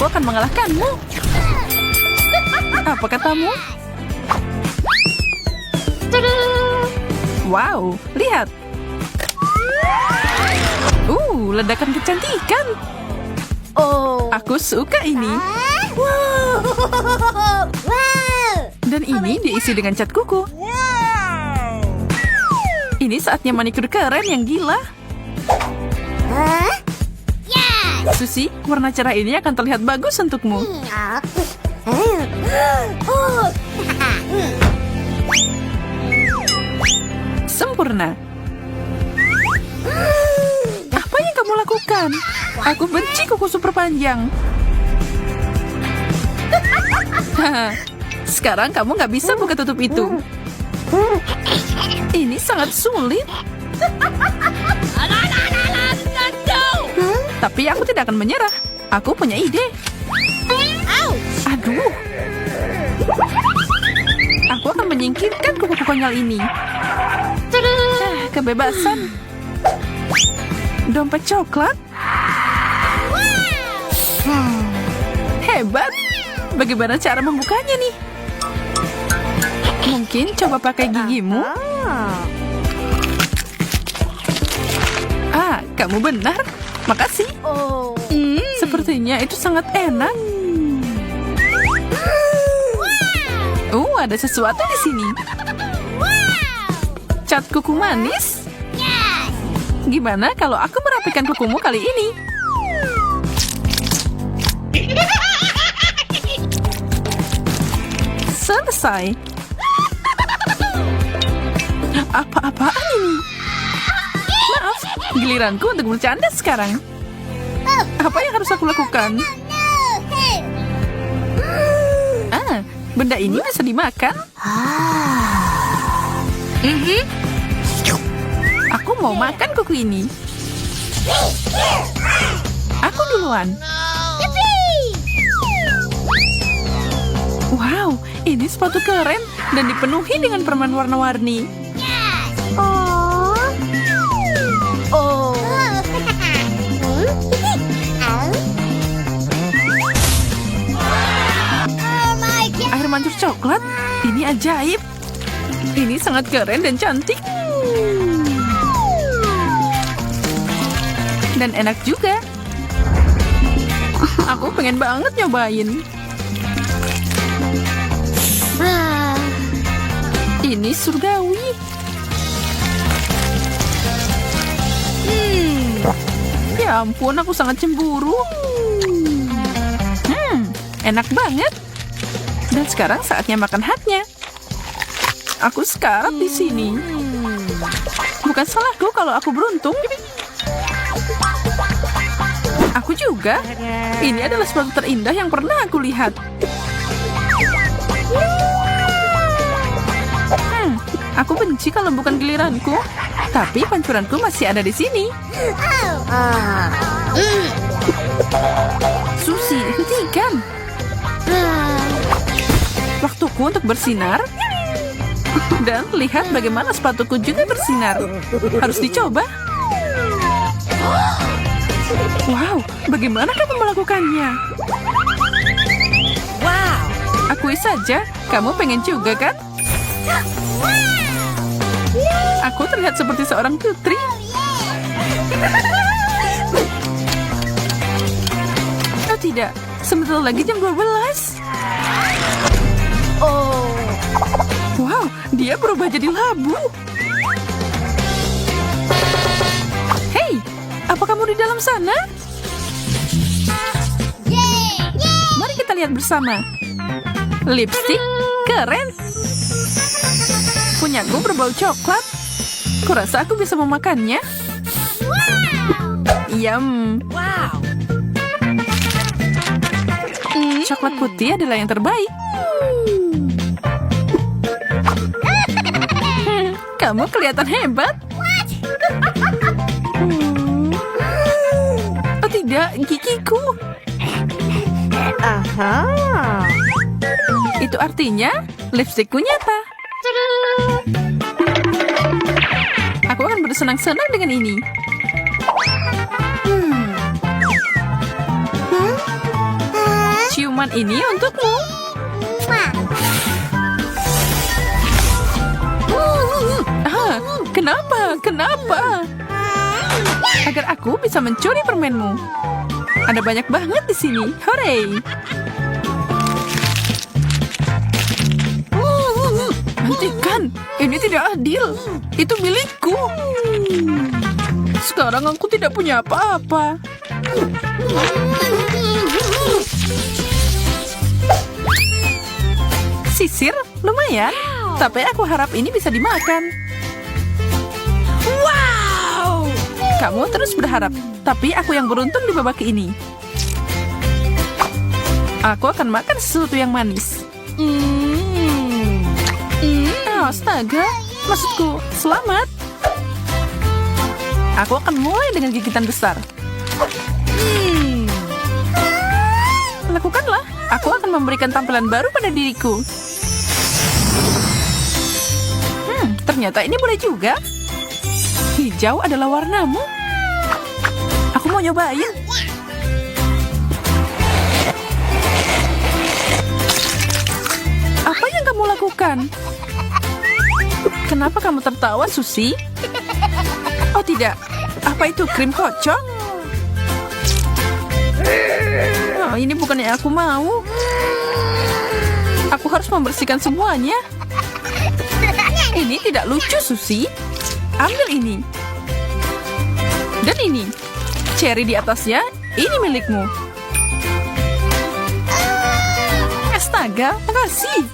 aku akan mengalahkanmu. Apa katamu? Wow, lihat. Ledakan kecantikan. Oh. Aku suka ini. Wow. Dan ini diisi dengan cat kuku. Ini saatnya manikur keren yang gila. Hah? Yes. Susie, warna cerah ini akan terlihat bagus untukmu. Oh. Sempurna. Apa yang kamu lakukan? Aku benci kuku super panjang. Sekarang kamu nggak bisa buka tutup itu. Ini sangat sulit. Tapi aku tidak akan menyerah. Aku punya ide. Aduh. Aku akan menyingkirkan kuku konyol ini. Kebebasan. Dompet coklat. Hebat. Bagaimana cara membukanya nih? Mungkin coba pakai gigimu. Kamu benar. Makasih. Oh. Sepertinya itu sangat enak. Ada sesuatu di sini. Cat kuku manis. Gimana kalau aku merapikan kukumu kali ini? Selesai. Apa-apaan ini? Maaf, giliranku untuk bercanda sekarang. Apa yang harus aku lakukan? Benda ini bisa dimakan. Aku mau makan kuku ini. Aku duluan. Wow, ini sepatu keren dan dipenuhi dengan permen warna-warni. Oh. Oh. Air mancur coklat, ini ajaib. Ini sangat keren dan cantik. Dan enak juga. Aku pengen banget nyobain. Ini surgawi. Ya ampun, aku sangat cemburu. Enak banget. Dan sekarang saatnya makan hatnya. Aku sekarat di sini. Bukan salahku kalau aku beruntung. Aku juga. Ini adalah sepatu terindah yang pernah aku lihat. Aku benci kalau bukan giliranku. Tapi pancuranku masih ada di sini. Susie, hentikan. Waktuku untuk bersinar. Dan lihat bagaimana sepatuku juga bersinar. Harus dicoba. Wow, bagaimana kamu melakukannya? Wow. Akui saja, kamu pengen juga kan? Aku terlihat seperti seorang putri. Oh tidak, sebentar lagi jam 12. Oh. Wow, dia berubah jadi labu. Hei, apa kamu di dalam sana? Mari kita lihat bersama. Lipstik keren. Punyaku berbau coklat. Kurasa aku bisa memakannya. Yum. Wow. Coklat putih adalah yang terbaik. Kamu kelihatan hebat. Oh tidak, gigiku. Itu artinya lipstikku nyata. Aku akan bersenang-senang dengan ini. Ciuman ini untukmu. Ah, kenapa? Kenapa? Agar aku bisa mencuri permenmu. Ada banyak banget di sini. Hore! Hentikan! Ini tidak adil. Itu milikku. Sekarang aku tidak punya apa-apa. Sisir, lumayan. Tapi aku harap ini bisa dimakan. Wow! Kamu terus berharap, tapi aku yang beruntung di babak ini. Aku akan makan sesuatu yang manis. Astaga, maksudku, selamat. Aku akan mulai dengan gigitan besar. Lakukanlah, aku akan memberikan tampilan baru pada diriku. Ternyata ini boleh juga. Hijau adalah warnamu. Aku mau nyobain. Apa yang kamu lakukan? Kenapa kamu tertawa, Susi? Oh tidak, apa itu krim kocok? Oh, ini bukan yang aku mau. Aku harus membersihkan semuanya. Ini tidak lucu, Susi. Ambil ini. Dan ini. Cherry di atasnya, ini milikmu. Astaga, makasih.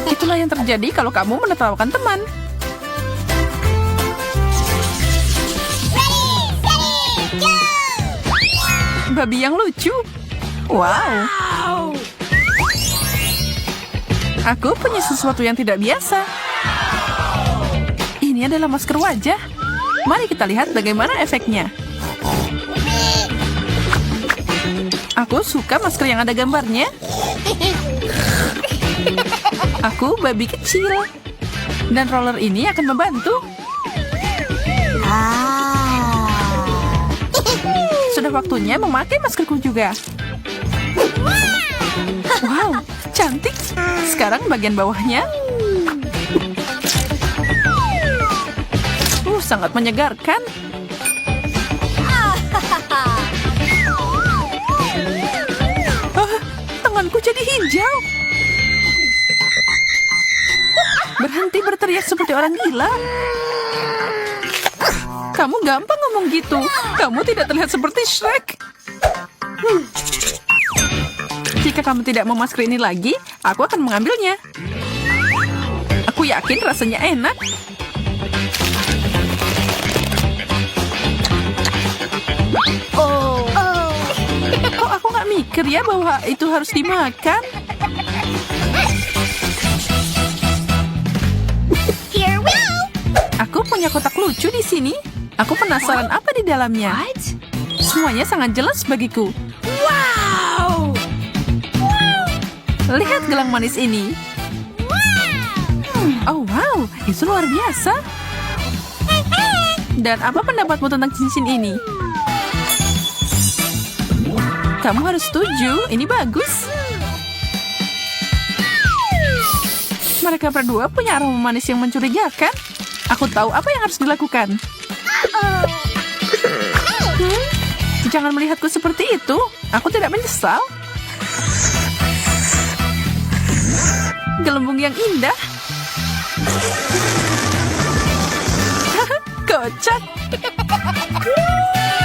Itulah yang terjadi kalau kamu menertawakan teman. Babi yang lucu. Wow. Aku punya sesuatu yang tidak biasa. Ini adalah masker wajah. Mari kita lihat bagaimana efeknya. Aku suka masker yang ada gambarnya. Aku babi kecil. Dan roller ini akan membantu. Sudah waktunya memakai maskerku juga. Wow, cantik. Sekarang bagian bawahnya. Sangat menyegarkan. Tanganku jadi hijau. Berhenti berteriak seperti orang gila. Kamu gampang ngomong gitu. Kamu tidak terlihat seperti Shrek. Jika kamu tidak mau masker ini lagi, aku akan mengambilnya. Aku yakin rasanya enak. Kok aku nggak mikir ya bahwa itu harus dimakan? Here we go. Aku punya kotak lucu di sini. Aku penasaran apa di dalamnya. Semuanya sangat jelas bagiku. Wow. Lihat gelang manis ini. Oh wow, itu luar biasa. Dan apa pendapatmu tentang cincin ini? Kamu harus setuju, ini bagus. Mereka berdua punya aroma manis yang mencurigakan. Aku tahu apa yang harus dilakukan. Jangan melihatku seperti itu. Aku tidak menyesal. Gelembung yang indah. Kocak.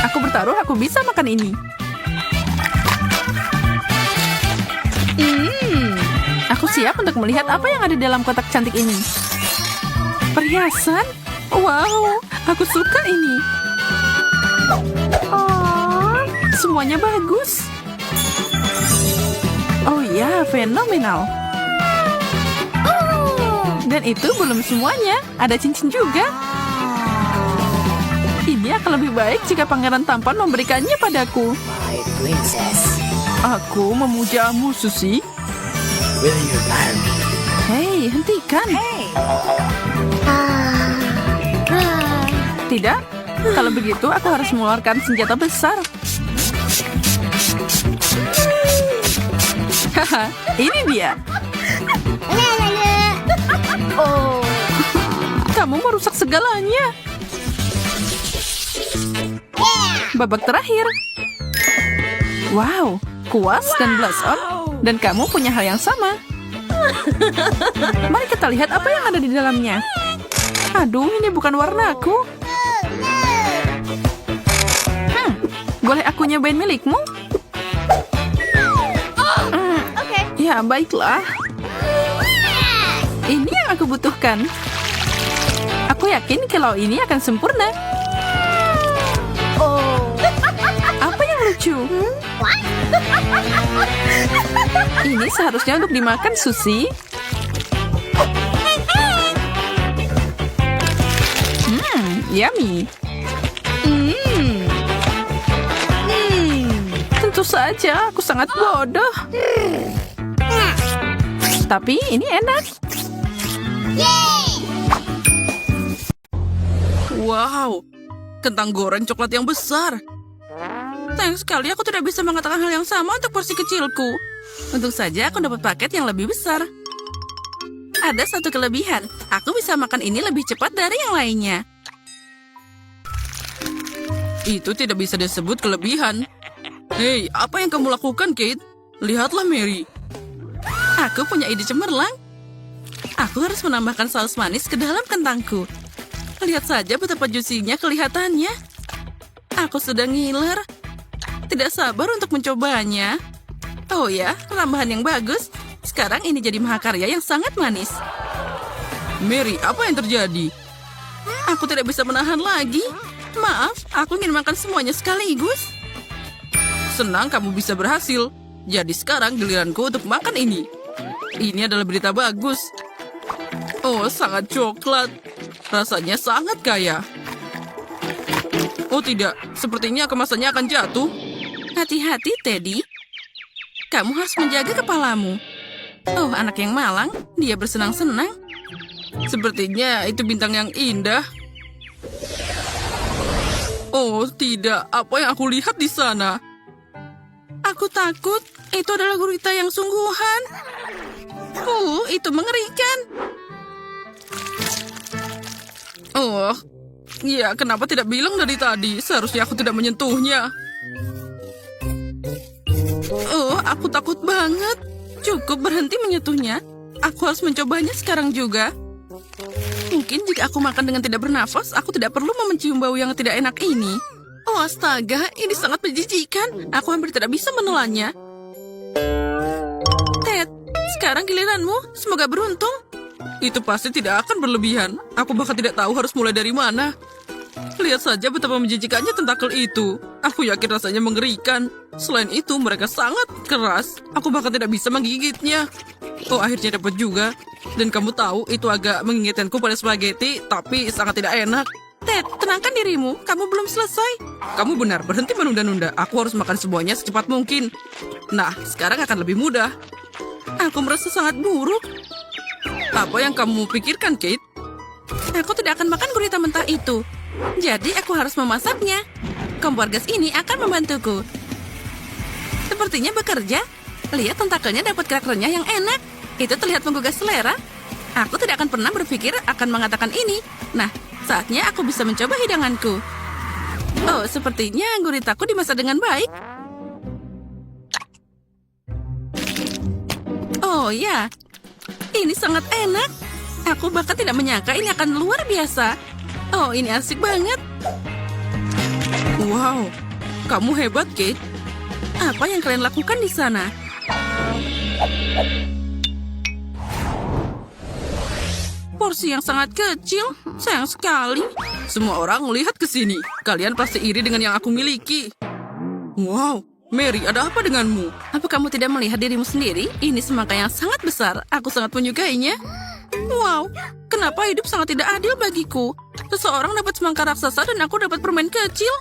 Aku bertaruh aku bisa makan ini. Aku siap untuk melihat apa yang ada di dalam kotak cantik ini. Perhiasan? Wow, aku suka ini. Semuanya bagus. Oh ya, fenomenal. Dan itu belum semuanya. Ada cincin juga. Ini akan lebih baik jika pangeran tampan memberikannya padaku. My princess, Aku memujamu, Susi. will you marry me? Hei, hentikan. Tidak? Kalau begitu, aku harus mengeluarkan senjata besar. Haha, ini dia. Oh. Kamu merusak segalanya. Babak terakhir. Wow, kuas dan blush on. Dan kamu punya hal yang sama. Mari kita lihat apa yang ada di dalamnya. Aduh, ini bukan warnaku. Boleh aku nyobain milikmu? Okay. Ya, baiklah. Ini yang aku butuhkan. Aku yakin kalau ini akan sempurna. Oh. Apa yang lucu? What? Ini seharusnya untuk dimakan, Susi. Yummy. Tentu saja, aku sangat bodoh. Tapi ini enak. Wow, kentang goreng coklat yang besar. Sayang sekali aku tidak bisa mengatakan hal yang sama untuk porsi kecilku. Untung saja aku dapat paket yang lebih besar. Ada satu kelebihan, aku bisa makan ini lebih cepat dari yang lainnya. Itu tidak bisa disebut kelebihan. Hei, apa yang kamu lakukan, Kate? Lihatlah, Mary. Aku punya ide cemerlang. Aku harus menambahkan saus manis ke dalam kentangku. Lihat saja betapa juicy-nya kelihatannya. Aku sudah ngiler. Tidak sabar untuk mencobanya. Oh ya, tambahan yang bagus. Sekarang ini jadi mahakarya yang sangat manis. Mary, apa yang terjadi? Aku tidak bisa menahan lagi. Maaf, aku ingin makan semuanya sekaligus. Senang kamu bisa berhasil. Jadi sekarang giliranku untuk makan ini. Ini adalah berita bagus. Oh, sangat coklat. Rasanya sangat kaya. Oh tidak, sepertinya kemasannya akan jatuh. Hati-hati, Teddy. Kamu harus menjaga kepalamu. Oh, anak yang malang. Dia bersenang-senang. Sepertinya itu bintang yang indah. Oh, tidak. Apa yang aku lihat di sana? Aku takut. Itu adalah gurita yang sungguhan. Itu mengerikan. Oh, ya, kenapa tidak bilang dari tadi? Seharusnya aku tidak menyentuhnya. Oh, aku takut banget. Cukup berhenti menyentuhnya. Aku harus mencobanya sekarang juga. Mungkin jika aku makan dengan tidak bernafas, aku tidak perlu mencium bau yang tidak enak ini. Oh, astaga, ini sangat menjijikan. Aku hampir tidak bisa menelannya. Ted, sekarang giliranmu. Semoga beruntung. Itu pasti tidak akan berlebihan. Aku bahkan tidak tahu harus mulai dari mana. Lihat saja betapa menjijikannya tentakel itu. Aku yakin rasanya mengerikan. Selain itu, mereka sangat keras. Aku bahkan tidak bisa menggigitnya. Oh, akhirnya dapat juga. Dan kamu tahu, itu agak mengingatkanku pada spaghetti, tapi sangat tidak enak. Ted, tenangkan dirimu. Kamu belum selesai. Kamu benar, berhenti menunda-nunda. Aku harus makan semuanya secepat mungkin. Nah, sekarang akan lebih mudah. Aku merasa sangat buruk. Apa yang kamu pikirkan, Kate? Aku tidak akan makan gurita mentah itu. Jadi aku harus memasaknya. Kompor gas ini akan membantuku. Sepertinya bekerja. Lihat tentakelnya dapat kerak renyah yang enak. Itu terlihat menggugah selera. Aku tidak akan pernah berpikir akan mengatakan ini. Nah, saatnya aku bisa mencoba hidanganku. Oh, sepertinya guritaku dimasak dengan baik. Oh ya, ini sangat enak. Aku bahkan tidak menyangka ini akan luar biasa. Oh, ini asik banget. Wow, kamu hebat, Kate. Apa yang kalian lakukan di sana? Porsi yang sangat kecil, sayang sekali. Semua orang melihat ke sini. Kalian pasti iri dengan yang aku miliki. Wow, Mary, ada apa denganmu? Apa kamu tidak melihat dirimu sendiri? Ini semangka yang sangat besar. Aku sangat menyukainya. Wow, kenapa hidup sangat tidak adil bagiku? Seseorang dapat semangka raksasa dan aku dapat permen kecil.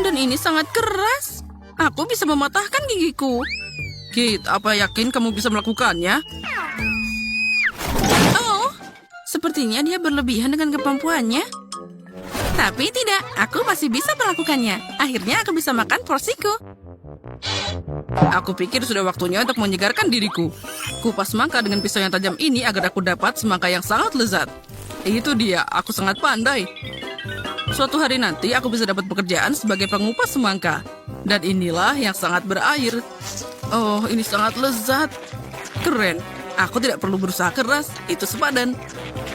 Dan ini sangat keras. Aku bisa mematahkan gigiku. Kate, apa yakin kamu bisa melakukannya? Oh, sepertinya dia berlebihan dengan kemampuannya. Tapi tidak, aku masih bisa melakukannya. Akhirnya aku bisa makan porsiku. Aku pikir sudah waktunya untuk menyegarkan diriku. Kupas semangka dengan pisau yang tajam ini agar aku dapat semangka yang sangat lezat. Itu dia, aku sangat pandai. Suatu hari nanti aku bisa dapat pekerjaan sebagai pengupas semangka. Dan inilah yang sangat berair. Oh, ini sangat lezat. Keren. Aku tidak perlu berusaha keras, itu sepadan.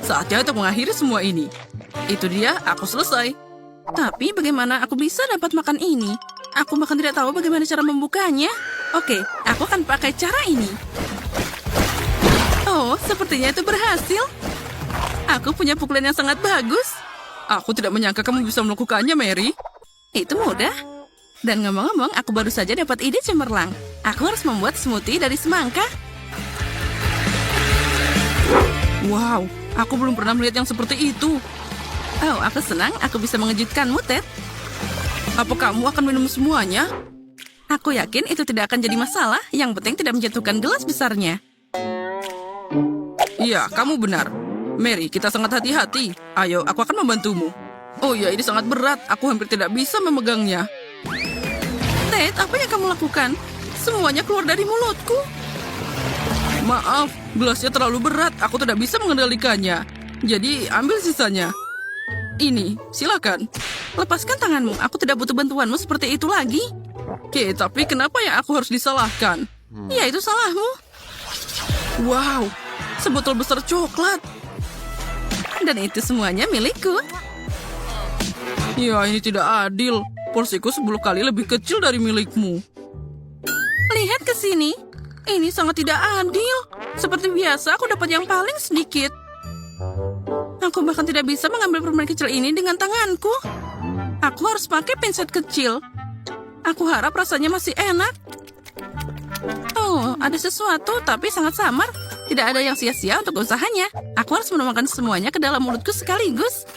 Saatnya untuk mengakhiri semua ini. Itu dia, aku selesai. Tapi bagaimana aku bisa dapat makan ini? Aku bahkan tidak tahu bagaimana cara membukanya. Oke, aku akan pakai cara ini. Oh, sepertinya itu berhasil. Aku punya pukulan yang sangat bagus. Aku tidak menyangka kamu bisa melakukannya, Mary. Itu mudah. Dan ngomong-ngomong, aku baru saja dapat ide cemerlang. Aku harus membuat smoothie dari semangka. Wow, aku belum pernah melihat yang seperti itu. Oh, aku senang aku bisa mengejutkanmu, Ted. Apa kamu akan minum semuanya? Aku yakin itu tidak akan jadi masalah. Yang penting tidak menjatuhkan gelas besarnya. Iya, kamu benar. Mary, kita sangat hati-hati. Ayo, aku akan membantumu. Oh ya, ini sangat berat. Aku hampir tidak bisa memegangnya. Ted, apa yang kamu lakukan? Semuanya keluar dari mulutku. Maaf, gelasnya terlalu berat. Aku tidak bisa mengendalikannya. Jadi, ambil sisanya. Ini, silakan. Lepaskan tanganmu. Aku tidak butuh bantuanmu seperti itu lagi. Oke, tapi kenapa ya aku harus disalahkan? Ya, itu salahmu. Wow, sebotol besar coklat. Dan itu semuanya milikku. Ya, ini tidak adil. Porsiku 10 kali lebih kecil dari milikmu. Lihat ke sini. Ini sangat tidak adil. Seperti biasa, aku dapat yang paling sedikit. Aku bahkan tidak bisa mengambil permen kecil ini dengan tanganku. Aku harus pakai pinset kecil. Aku harap rasanya masih enak. Oh, ada sesuatu tapi sangat samar. Tidak ada yang sia-sia untuk usahanya. Aku harus menuangkan semuanya ke dalam mulutku sekaligus.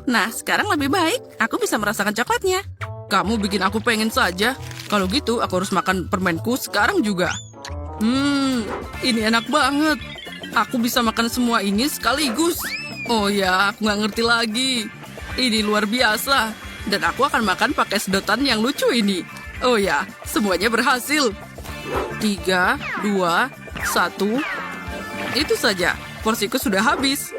Nah, sekarang lebih baik. Aku bisa merasakan coklatnya. Kamu bikin aku pengen saja. Kalau gitu, aku harus makan permenku sekarang juga. Ini enak banget. Aku bisa makan semua ini sekaligus. Oh ya, aku nggak ngerti lagi. Ini luar biasa. Dan aku akan makan pakai sedotan yang lucu ini. Oh ya, semuanya berhasil. 3, 2, 1. Itu saja, porsiku sudah habis.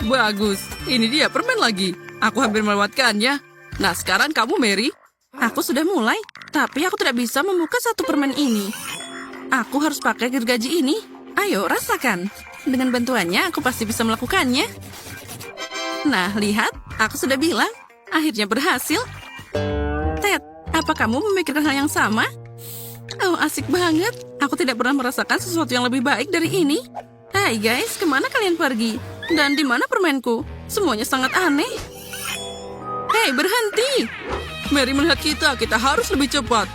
Bagus, ini dia permen lagi. Aku hampir melewatkannya. Nah, sekarang kamu, Mary. Aku sudah mulai, tapi aku tidak bisa membuka satu permen ini. Aku harus pakai gergaji ini. Ayo, rasakan. Dengan bantuannya, aku pasti bisa melakukannya. Nah, lihat. Aku sudah bilang. Akhirnya berhasil. Ted, apa kamu memikirkan hal yang sama? Oh, asik banget. Aku tidak pernah merasakan sesuatu yang lebih baik dari ini. Hai guys, kemana kalian pergi? Dan di mana permenku? Semuanya sangat aneh. Hei, berhenti. Mary melihat kita harus lebih cepat.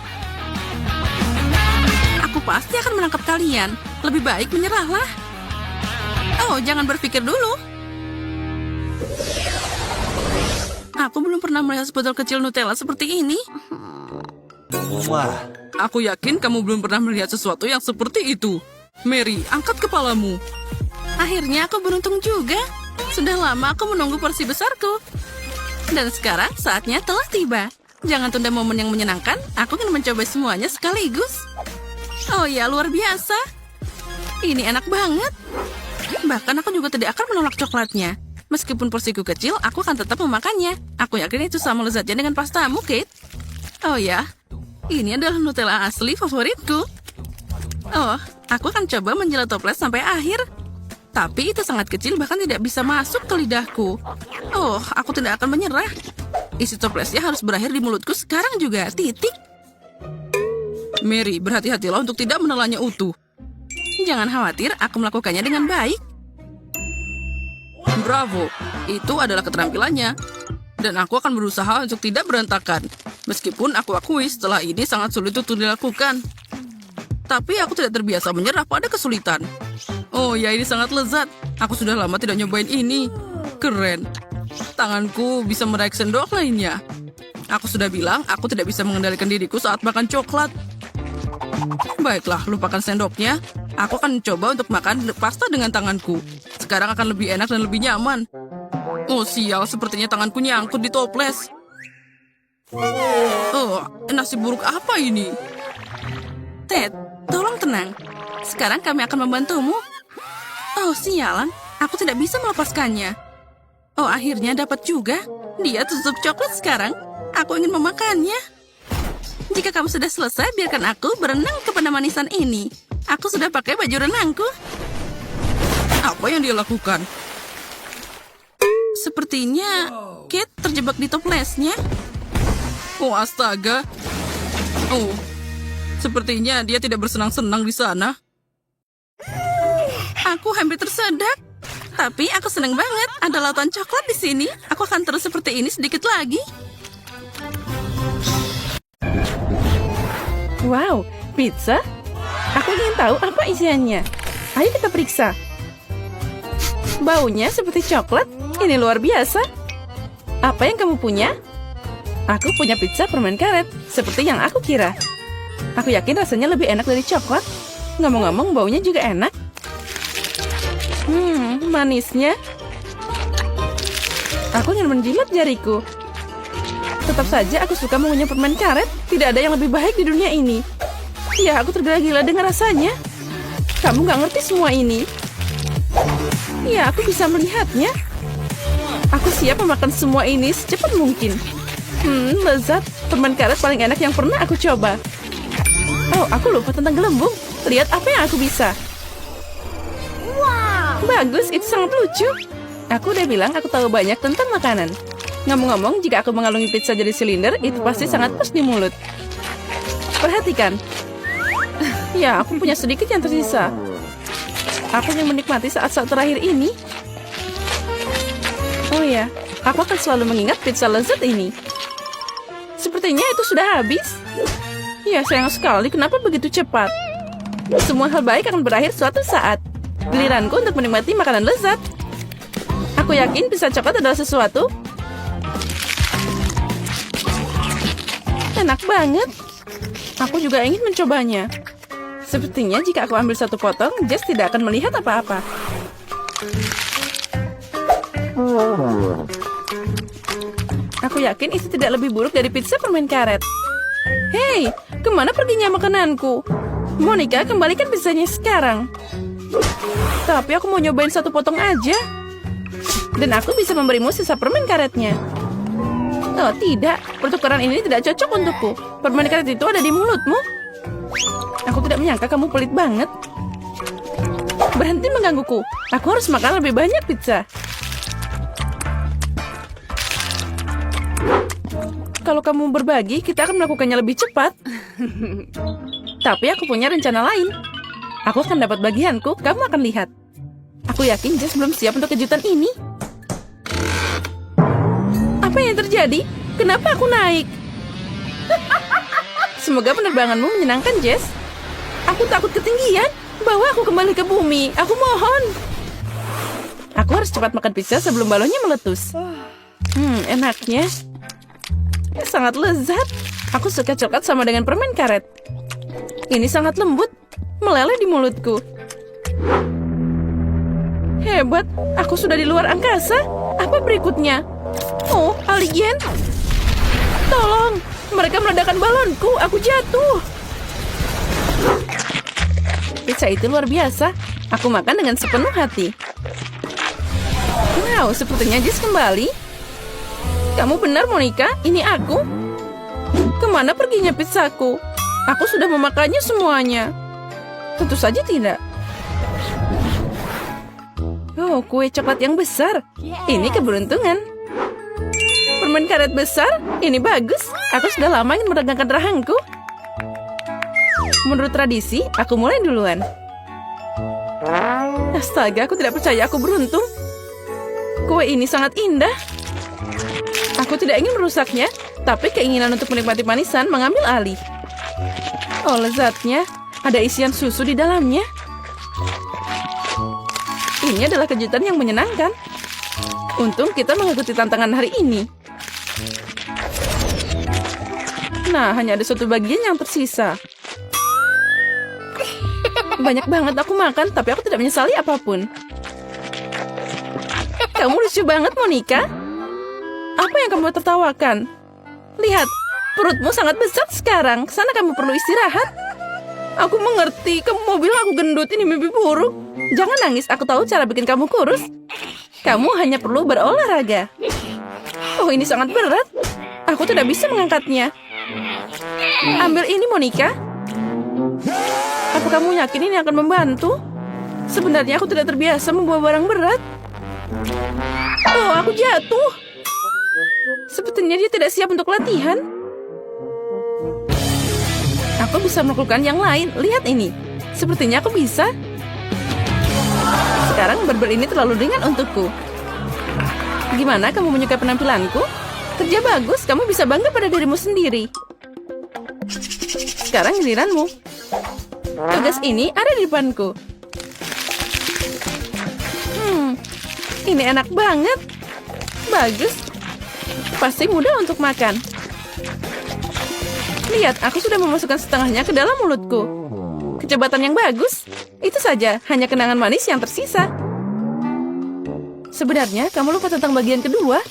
Aku pasti akan menangkap kalian. Lebih baik menyerahlah. Oh, jangan berpikir dulu. Aku belum pernah melihat sebotol kecil Nutella seperti ini. Wah. Aku yakin kamu belum pernah melihat sesuatu yang seperti itu. Mary, angkat kepalamu. Akhirnya aku beruntung juga. Sudah lama aku menunggu porsi besarku. Dan sekarang saatnya telah tiba. Jangan tunda momen yang menyenangkan. Aku ingin mencoba semuanya sekaligus. Oh ya, luar biasa. Ini enak banget. Bahkan aku juga tidak akan menolak coklatnya. Meskipun porsiku kecil, aku akan tetap memakannya. Aku yakin itu sama lezatnya dengan pastamu, Kate. Oh ya, ini adalah Nutella asli favoritku. Oh, aku akan coba menjelat toples sampai akhir. Tapi itu sangat kecil, bahkan tidak bisa masuk ke lidahku. Oh, aku tidak akan menyerah. Isi toplesnya harus berakhir di mulutku sekarang juga. Titik. Mary, berhati-hatilah untuk tidak menelannya utuh. Jangan khawatir, aku melakukannya dengan baik. Bravo, itu adalah keterampilannya. Dan aku akan berusaha untuk tidak berantakan. Meskipun aku akui setelah ini sangat sulit untuk dilakukan. Tapi aku tidak terbiasa menyerah pada kesulitan. Oh ya, ini sangat lezat. Aku sudah lama tidak nyobain ini. Keren. Tanganku bisa meraih sendok lainnya. Aku sudah bilang, aku tidak bisa mengendalikan diriku saat makan coklat. Baiklah, lupakan sendoknya. Aku akan coba untuk makan pasta dengan tanganku. Sekarang akan lebih enak dan lebih nyaman. Oh sial, sepertinya tanganku nyangkut di toples. Oh, nasi buruk apa ini? Ted, tolong tenang. Sekarang kami akan membantumu. Oh, sialan. Aku tidak bisa melepaskannya. Oh, akhirnya dapat juga. Dia tutup coklat sekarang. Aku ingin memakannya. Jika kamu sudah selesai, biarkan aku berenang kepada manisan ini. Aku sudah pakai baju renangku. Apa yang dia lakukan? Sepertinya Kate terjebak di toplesnya. Oh, astaga. Oh, sepertinya dia tidak bersenang-senang di sana. Aku hampir tersedak. Tapi aku senang banget. Ada lautan coklat di sini. Aku akan terus seperti ini sedikit lagi. Wow, pizza? Aku ingin tahu apa isiannya. Ayo kita periksa. Baunya seperti coklat. Ini luar biasa. Apa yang kamu punya? Aku punya pizza permen karet, seperti yang aku kira. Aku yakin rasanya lebih enak dari coklat. Ngomong-ngomong, baunya juga enak. Manisnya. Aku ingin menjilat jariku. Tetap saja aku suka mengunyah permen karet. Tidak ada yang lebih baik di dunia ini. Ya, aku tergila-gila dengan rasanya. Kamu gak ngerti semua ini. Ya, aku bisa melihatnya. Aku siap memakan semua ini secepat mungkin. Lezat. Permen karet paling enak yang pernah aku coba. Oh, aku lupa tentang gelembung. Lihat apa yang aku bisa. Wow. Bagus, itu sangat lucu. Aku udah bilang aku tahu banyak tentang makanan. Ngomong-ngomong, jika aku mengalungi pizza jadi silinder, itu pasti sangat pas di mulut. Perhatikan. Ya, aku punya sedikit yang tersisa. Aku ingin menikmati saat-saat terakhir ini. Oh ya, aku akan selalu mengingat pizza lezat ini. Sepertinya itu sudah habis. Ya, sayang sekali. Kenapa begitu cepat? Semua hal baik akan berakhir suatu saat. Giliranku untuk menikmati makanan lezat. Aku yakin pizza coklat adalah sesuatu. Enak banget. Aku juga ingin mencobanya. Sepertinya jika aku ambil satu potong, Jess tidak akan melihat apa-apa. Aku yakin itu tidak lebih buruk dari pizza permen karet. Hei, kemana perginya makananku? Monica, kembalikan pizzanya sekarang. Tapi aku mau nyobain satu potong aja. Dan aku bisa memberimu sisa permen karetnya. Oh tidak, pertukaran ini tidak cocok untukku. Permen karet itu ada di mulutmu. Aku tidak menyangka kamu pelit banget. Berhenti menggangguku. Aku harus makan lebih banyak pizza. Kalau kamu berbagi, kita akan melakukannya lebih cepat. Tapi aku punya rencana lain. Aku akan dapat bagianku, kamu akan lihat. Aku yakin Jess belum siap untuk kejutan ini. Apa yang terjadi? Kenapa aku naik? Semoga penerbanganmu menyenangkan, Jess. Aku takut ketinggian. Bawa aku kembali ke bumi. Aku mohon. Aku harus cepat makan pizza sebelum balonnya meletus. Enaknya. Sangat lezat. Aku suka coklat sama dengan permen karet. Ini sangat lembut. Meleleh di mulutku. Hebat. Aku sudah di luar angkasa. Apa berikutnya? Oh, alien. Tolong. Mereka meledakkan balonku. Aku jatuh. Pizza itu luar biasa. Aku makan dengan sepenuh hati. Wow, sepertinya Jess kembali. Kamu benar, Monica. Ini aku. Kemana perginya pizzaku? Aku sudah memakannya semuanya. Tentu saja tidak. Oh, kue coklat yang besar. Ini keberuntungan. Permen karet besar. Ini bagus. Aku sudah lama ingin meregangkan rahangku. Menurut tradisi, aku mulai duluan. Astaga, aku tidak percaya aku beruntung. Kue ini sangat indah. Aku tidak ingin merusaknya, tapi keinginan untuk menikmati manisan mengambil alih. Oh, lezatnya. Ada isian susu di dalamnya. Ini adalah kejutan yang menyenangkan. Untung kita mengikuti tantangan hari ini. Nah, hanya ada satu bagian yang tersisa. Banyak banget aku makan, tapi aku tidak menyesali apapun. Kamu lucu banget, Monica. Apa yang kamu tertawakan? Lihat, perutmu sangat besar sekarang. Sana kamu perlu istirahat. Aku mengerti, kamu mau bilang aku gendut, ini mimpi buruk. Jangan nangis, aku tahu cara bikin kamu kurus. Kamu hanya perlu berolahraga. Oh, ini sangat berat. Aku tidak bisa mengangkatnya. Ambil ini, Monica. Apa kamu yakin ini akan membantu? Sebenarnya aku tidak terbiasa membawa barang berat. Oh, aku jatuh. Sepertinya dia tidak siap untuk latihan. Aku bisa melakukan yang lain. Lihat ini. Sepertinya aku bisa. Sekarang barbel ini terlalu ringan untukku. Gimana, kamu menyukai penampilanku? Kerja bagus, kamu bisa bangga pada dirimu sendiri. Sekarang giliranmu. Tugas ini ada di depanku. Ini enak banget. Bagus. Pasti mudah untuk makan. Lihat, aku sudah memasukkan setengahnya ke dalam mulutku. Kecepatan yang bagus. Itu saja, hanya kenangan manis yang tersisa. Sebenarnya, kamu lupa tentang bagian kedua.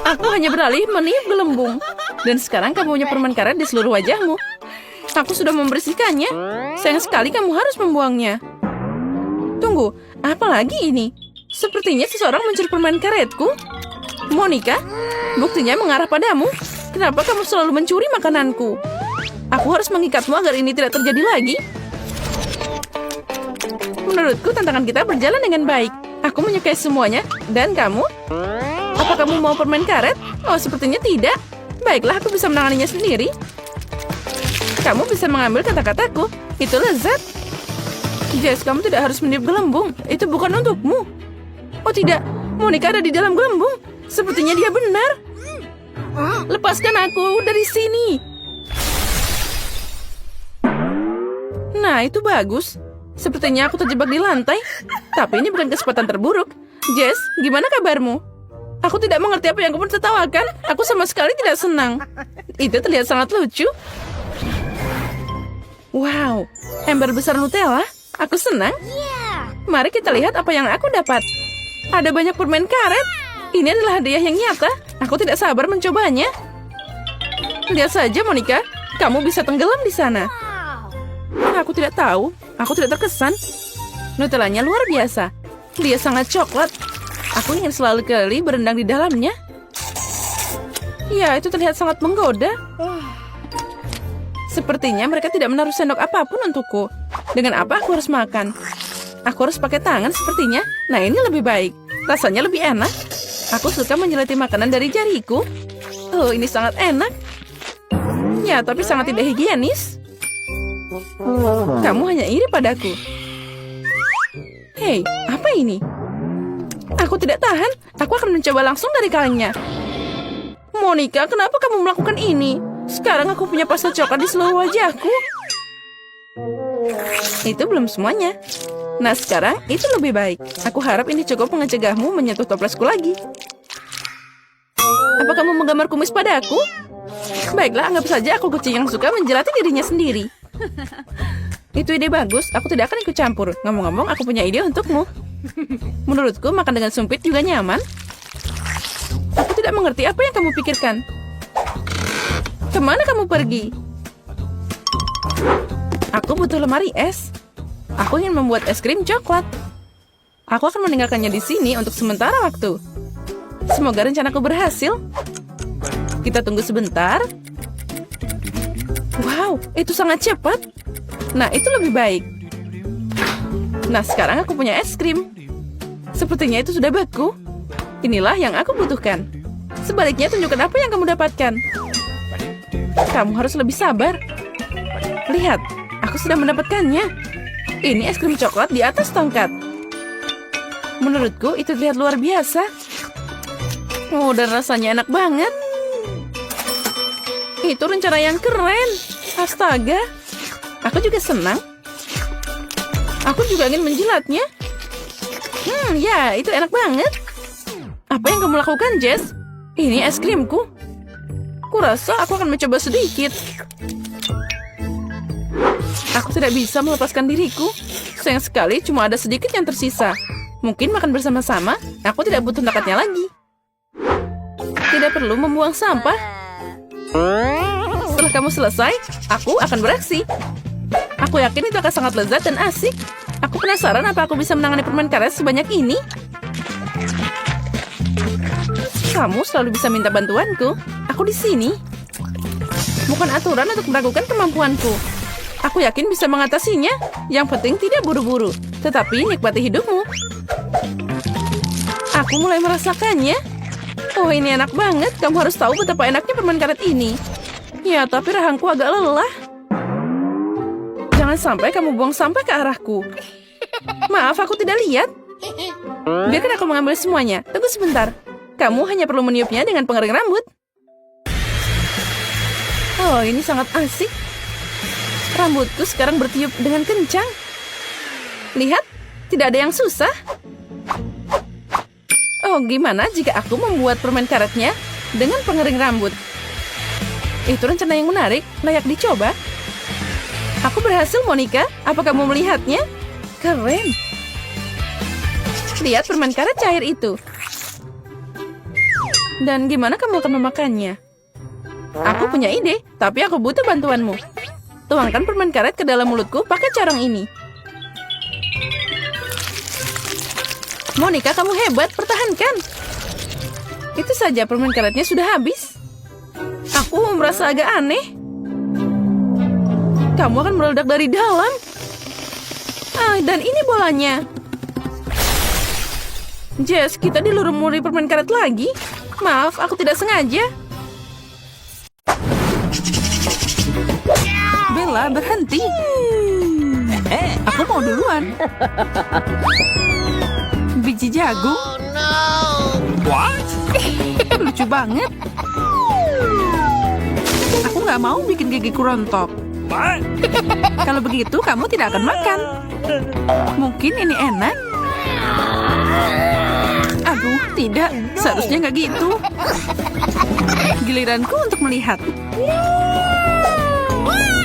Aku hanya beralih meniup gelembung. Dan sekarang kamu punya permen karet di seluruh wajahmu. Aku sudah membersihkannya. Sayang sekali kamu harus membuangnya. Tunggu, apa lagi ini? Sepertinya seseorang mencuri permen karetku. Monica, buktinya mengarah padamu. Kenapa kamu selalu mencuri makananku? Aku harus mengikatmu agar ini tidak terjadi lagi. Menurutku tantangan kita berjalan dengan baik. Aku menyukai semuanya. Dan kamu? Apa kamu mau permen karet? Oh, sepertinya tidak. Baiklah, aku bisa menanganinya sendiri. Kamu bisa mengambil kata-kataku. Itu lezat. Jess, kamu tidak harus meniup gelembung. Itu bukan untukmu. Oh tidak, Monica ada di dalam gelembung. Sepertinya dia benar. Lepaskan aku dari sini. Nah, itu bagus. Sepertinya aku terjebak di lantai. Tapi ini bukan kesempatan terburuk. Jess, gimana kabarmu? Aku tidak mengerti apa yang kamu tertawakan. Aku sama sekali tidak senang. Itu terlihat sangat lucu. Wow, ember besar Nutella. Aku senang. Mari kita lihat apa yang aku dapat. Ada banyak permen karet. Ini adalah hadiah yang nyata. Aku tidak sabar mencobanya. Lihat saja, Monica. Kamu bisa tenggelam di sana. Aku tidak tahu. Aku tidak terkesan. Nutellanya luar biasa. Dia sangat coklat. Aku ingin selalu kali berendang di dalamnya. Ya, itu terlihat sangat menggoda. Sepertinya mereka tidak menaruh sendok apapun untukku. Dengan apa aku harus makan? Aku harus pakai tangan sepertinya. Nah, ini lebih baik. Rasanya lebih enak. Aku suka menjelati makanan dari jariku. Oh, ini sangat enak. Ya, tapi sangat tidak higienis. Kamu hanya iri padaku. Hei, apa ini? Aku tidak tahan. Aku akan mencoba langsung dari kalengnya. Monica, kenapa kamu melakukan ini? Sekarang aku punya pasta coklat di seluruh wajahku. Itu belum semuanya. Nah, sekarang itu lebih baik. Aku harap ini cukup mencegahmu menyentuh toplesku lagi. Apa kamu menggambar kumis padaku? Baiklah, anggap saja aku kucing yang suka menjelati dirinya sendiri. Itu ide bagus, aku tidak akan ikut campur. Ngomong-ngomong, aku punya ide untukmu. Menurutku, makan dengan sumpit juga nyaman. Aku tidak mengerti apa yang kamu pikirkan. Kemana kamu pergi? Aku butuh lemari es. Aku ingin membuat es krim coklat. Aku akan meninggalkannya di sini untuk sementara waktu. Semoga rencanaku berhasil. Kita tunggu sebentar. Wow, itu sangat cepat. Nah, itu lebih baik. Nah, sekarang aku punya es krim. Sepertinya itu sudah beku. Inilah yang aku butuhkan. Sebaliknya, tunjukkan apa yang kamu dapatkan. Kamu harus lebih sabar. Lihat, aku sudah mendapatkannya. Ini es krim coklat di atas tongkat. Menurutku, itu terlihat luar biasa. Oh, dan rasanya enak banget. Itu rencana yang keren. Astaga. Aku juga senang. Aku juga ingin menjilatnya. Ya, itu enak banget. Apa yang kamu lakukan, Jess? Ini es krimku. Kurasa aku akan mencoba sedikit. Aku tidak bisa melepaskan diriku. Sayang sekali, cuma ada sedikit yang tersisa. Mungkin makan bersama-sama, aku tidak butuh tongkatnya lagi. Tidak perlu membuang sampah. Setelah kamu selesai, aku akan beraksi. Aku yakin itu akan sangat lezat dan asik. Aku penasaran apa aku bisa menangani permen karet sebanyak ini. Kamu selalu bisa minta bantuanku. Aku di sini. Bukan aturan untuk meragukan kemampuanku. Aku yakin bisa mengatasinya. Yang penting tidak buru-buru, tetapi nikmati hidupmu. Aku mulai merasakannya. Oh, ini enak banget. Kamu harus tahu betapa enaknya permen karet ini. Ya, tapi rahangku agak lelah. Jangan sampai kamu buang sampah ke arahku. Maaf, aku tidak lihat. Biarkan aku mengambil semuanya. Tunggu sebentar. Kamu hanya perlu meniupnya dengan pengering rambut. Oh, ini sangat asik. Rambutku sekarang bertiup dengan kencang. Lihat, tidak ada yang susah. Oh, gimana jika aku membuat permen karetnya dengan pengering rambut? Itu rencana yang menarik, layak dicoba. Aku berhasil, Monica. Apa kamu melihatnya? Keren. Lihat permen karet cair itu. Dan gimana kamu akan memakannya? Aku punya ide, tapi aku butuh bantuanmu. Tuangkan permen karet ke dalam mulutku pakai corong ini. Monica, kamu hebat, pertahankan. Itu saja, permen karetnya sudah habis. Aku merasa agak aneh. Kamu akan meledak dari dalam. Dan ini bolanya. Jess, kita dilumuri permen karet lagi. Maaf, aku tidak sengaja. Bella, berhenti. Aku mau duluan. Biji jagung. What? Lucu banget. Aku nggak mau bikin gigiku rontok. What? Kalau begitu, kamu tidak akan makan. Mungkin ini enak. Aduh, tidak. Seharusnya nggak gitu. Giliranku untuk melihat.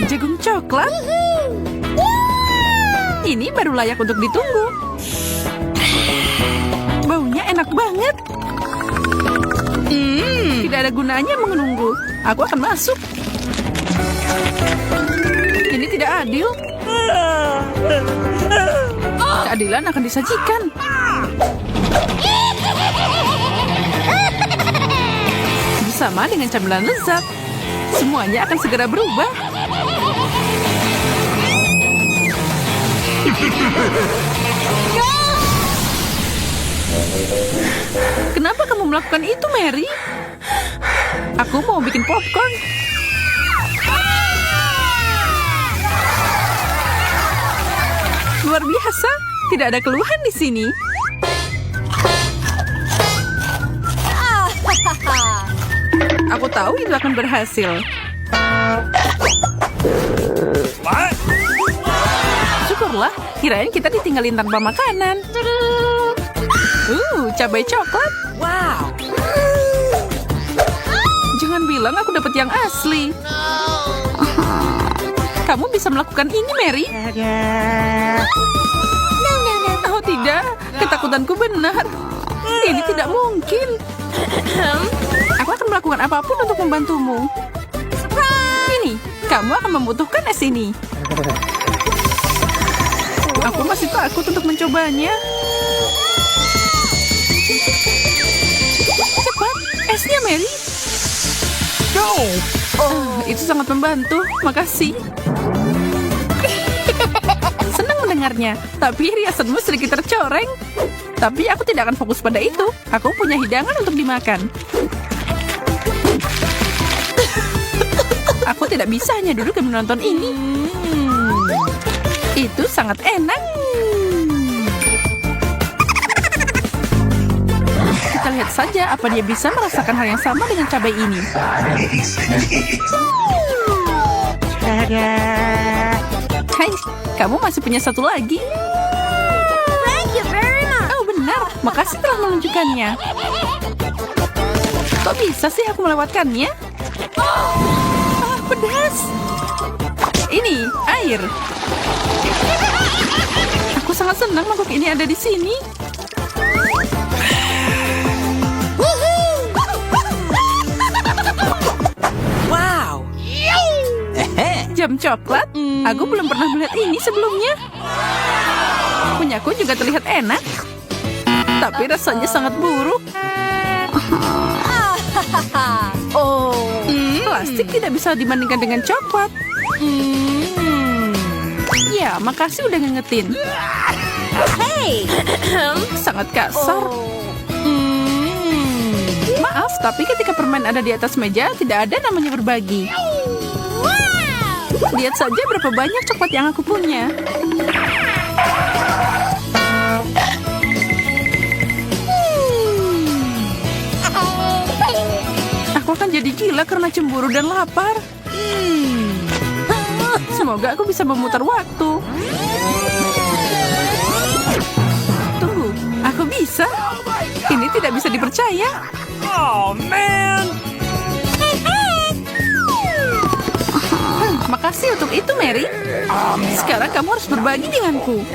Jagung coklat. Ini baru layak untuk ditunggu. Baunya enak banget. Tidak ada gunanya menunggu. Aku akan masuk. Ini tidak adil. Keadilan akan disajikan. Bersama dengan camilan lezat, semuanya akan segera berubah. Kenapa kamu melakukan itu, Mary? Aku mau bikin popcorn. Luar biasa, tidak ada keluhan di sini. Aku tahu itu akan berhasil. What? Syukurlah, kirain kita ditinggalin tanpa makanan. Cabai coklat. Wow. Jangan bilang aku dapat yang asli. Kamu bisa melakukan ini, Mary? Oh tidak, ketakutanku benar. Ini tidak mungkin. Aku akan melakukan apapun untuk membantumu. Ini, kamu akan membutuhkan es ini. Aku masih takut untuk mencobanya. Cepat, esnya, Mary. Itu sangat membantu. Makasih. Senang mendengarnya. Tapi riasanmu sedikit tercoreng. Tapi aku tidak akan fokus pada itu. Aku punya hidangan untuk dimakan. Aku tidak bisa hanya duduk dan menonton ini. Itu sangat enak. Kita lihat saja apa dia bisa merasakan hal yang sama dengan cabai ini. Hai, kamu masih punya satu lagi. Thank you very much. Oh benar, makasih telah menunjukkannya. Kok bisa sih aku melewatkannya? Pedas. Ini air. Aku sangat senang makhluk ini ada di sini. Wow. Jam coklat? Aku belum pernah melihat ini sebelumnya. Punyaku juga terlihat enak. Tapi rasanya sangat buruk. Oh, plastik tidak bisa dibandingkan dengan coklat. Ya, makasih udah ngingetin. Hey! Sangat kasar. Maaf, tapi ketika permen ada di atas meja, tidak ada namanya berbagi. Lihat saja berapa banyak coklat yang aku punya. Aku akan jadi gila karena cemburu dan lapar. Semoga aku bisa memutar waktu. Tunggu, aku bisa. Ini tidak bisa dipercaya. Oh, man. Makasih untuk itu, Mary. Sekarang kamu harus berbagi denganku.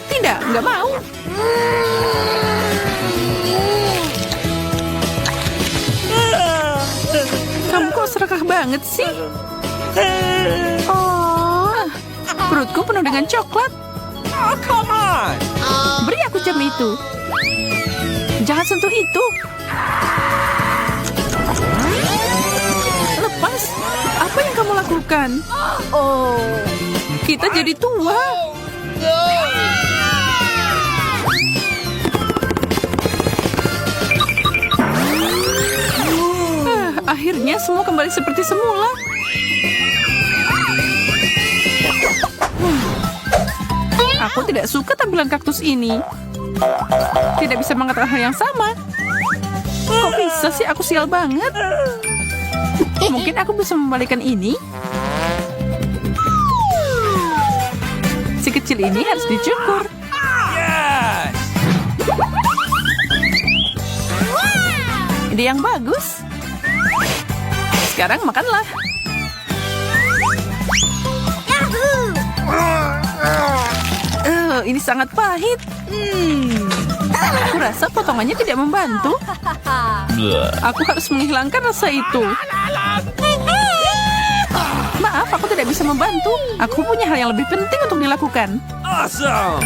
Tidak, nggak mau. Kamu kok serakah banget sih? Oh, perutku penuh dengan coklat. Oh, come on. Beri aku jam itu. Jangan sentuh itu. Lepas. Apa yang kamu lakukan? Oh, kita jadi tua. Akhirnya semua kembali seperti semula. Aku tidak suka tampilan kaktus ini. Tidak bisa mengatakan hal yang sama. Kok bisa sih, aku sial banget. Mungkin aku bisa membalikan ini. Si kecil ini harus dicukur. Yes. Ide yang bagus. Sekarang makanlah. Ini sangat pahit. Aku rasa potongannya tidak membantu. Aku harus menghilangkan rasa itu. Maaf, aku tidak bisa membantu. Aku punya hal yang lebih penting untuk dilakukan. Awesome.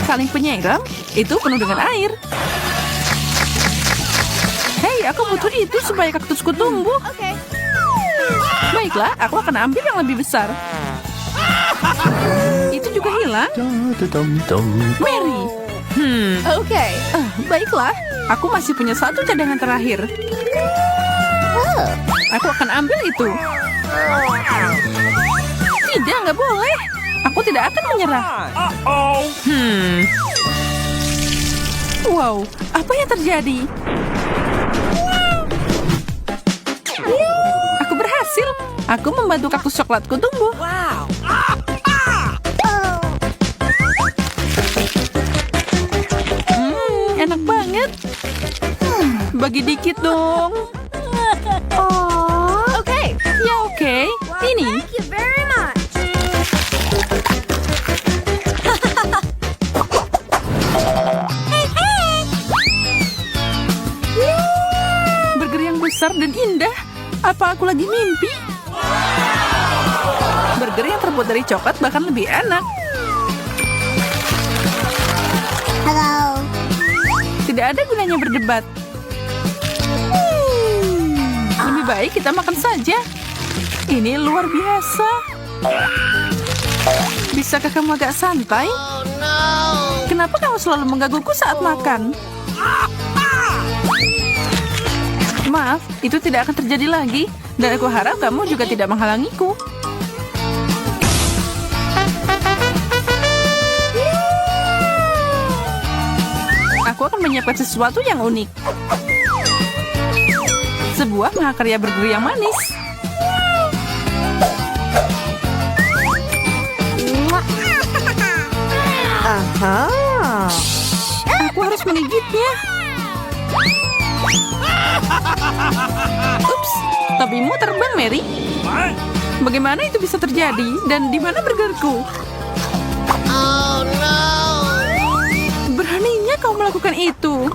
Kaleng penyiram itu penuh dengan air. Hei, aku butuh itu supaya kaktusku tumbuh. Okay. Baiklah, aku akan ambil yang lebih besar. Itu juga hilang. Mary. Okay. Baiklah, aku masih punya satu cadangan terakhir. Aku akan ambil itu. Tidak, nggak boleh. Aku tidak akan menyerah. Uh-oh. Wow, apa yang terjadi? Aku berhasil. Aku membantu kaktus coklatku tumbuh. Wow. Enak banget. Bagi dikit dong. Oh. Okay. Ya oke. Ini. Thank you very much. Burger yang besar dan indah. Apa aku lagi mimpi? Burger yang terbuat dari coklat bahkan lebih enak. Hello. Tidak ada gunanya berdebat. Lebih baik kita makan saja. Ini luar biasa. Bisakah kamu agak santai? Kenapa kamu selalu menggangguku saat makan? Maaf, itu tidak akan terjadi lagi. Dan aku harap kamu juga tidak menghalangiku. Aku akan menyiapkan sesuatu yang unik. Sebuah mahakarya burger yang manis. Aku harus menggigitnya. Ups, topimu terbang, Mary. What? Bagaimana itu bisa terjadi? Dan di mana burgerku? Beraninya kau melakukan itu.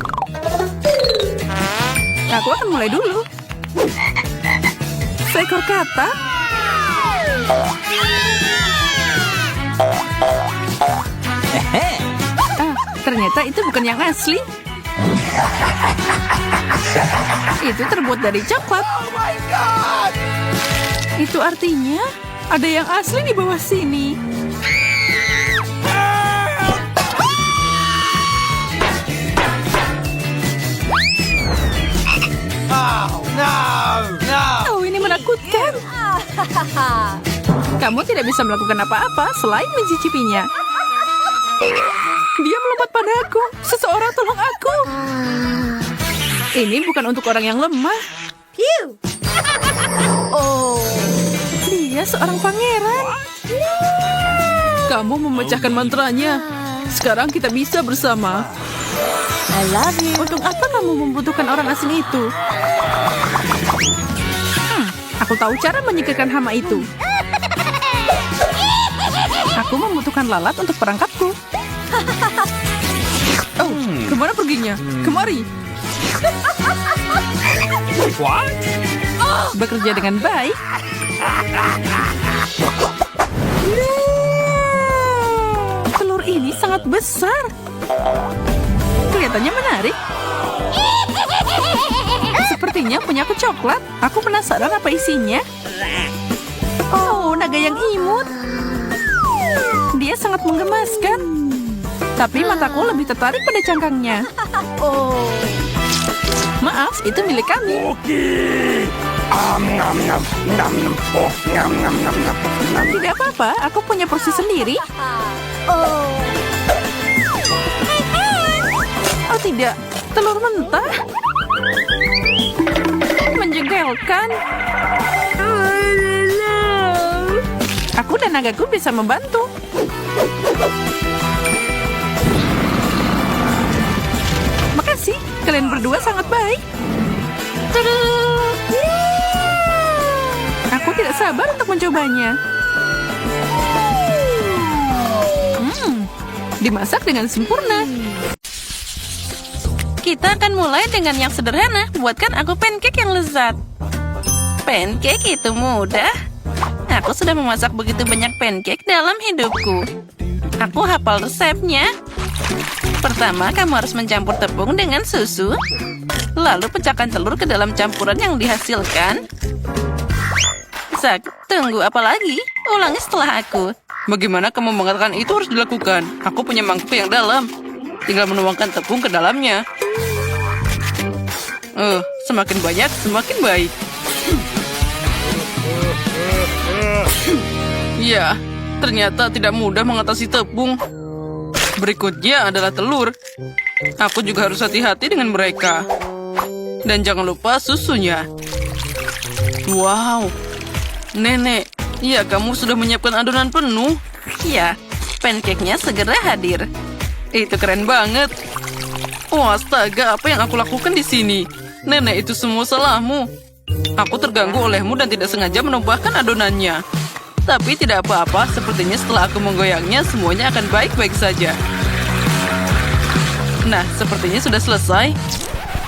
Aku akan mulai dulu. Seekor katak. Ternyata itu bukan yang asli. Itu terbuat dari coklat. Itu artinya ada yang asli di bawah sini. Oh, no! No! Oh, ini menakutkan. Kamu tidak bisa melakukan apa-apa selain mencicipinya. Dia melompat padaku. Seseorang tolong aku. Ini bukan untuk orang yang lemah. Phew. Oh. Dia seorang pangeran. Kamu memecahkan mantranya. Sekarang kita bisa bersama. I love you. Untuk apa kamu membutuhkan orang asing itu? Aku tahu cara menyingkirkan hama itu. Aku membutuhkan lalat untuk perangkapku. Oh, kemana perginya? Kemari. What? Bekerja dengan baik. Telur ini sangat besar. Kelihatannya menarik. Sepertinya punya aku coklat. Aku penasaran apa isinya. Oh, naga yang imut. Dia sangat menggemaskan. Tapi mataku lebih tertarik pada cangkangnya. Oh. Maaf, itu milik kami. Okay. Nom nom nom nom. Oh, nom nom nom nom. Tidak apa-apa, aku punya porsi sendiri. Oh. Oh tidak, telur mentah. Menjengkelkan. Aku dan nagaku bisa membantu. Makasih, kalian berdua sangat baik. Aku tidak sabar untuk mencobanya. Dimasak dengan sempurna. Kita akan mulai dengan yang sederhana. Buatkan aku pancake yang lezat. Pancake itu mudah. Aku sudah memasak begitu banyak pancake dalam hidupku. Aku hafal resepnya. Pertama, kamu harus mencampur tepung dengan susu. Lalu pecahkan telur ke dalam campuran yang dihasilkan. Zak, tunggu apa lagi? Ulangi setelah aku. Bagaimana kamu mengatakan itu harus dilakukan? Aku punya mangkuk yang dalam. Tinggal menuangkan tepung ke dalamnya. Semakin banyak, semakin baik. Ya, ternyata tidak mudah mengatasi tepung. Berikutnya adalah telur. Aku juga harus hati-hati dengan mereka. Dan jangan lupa susunya. Wow. Nenek, iya kamu sudah menyiapkan adonan penuh. Ya, pancake-nya segera hadir. Itu keren banget. Oh astaga, apa yang aku lakukan di sini? Nenek, itu semua salahmu. Aku terganggu olehmu dan tidak sengaja menumpahkan adonannya. Tapi tidak apa-apa, sepertinya setelah aku menggoyangnya, semuanya akan baik-baik saja. Nah, sepertinya sudah selesai.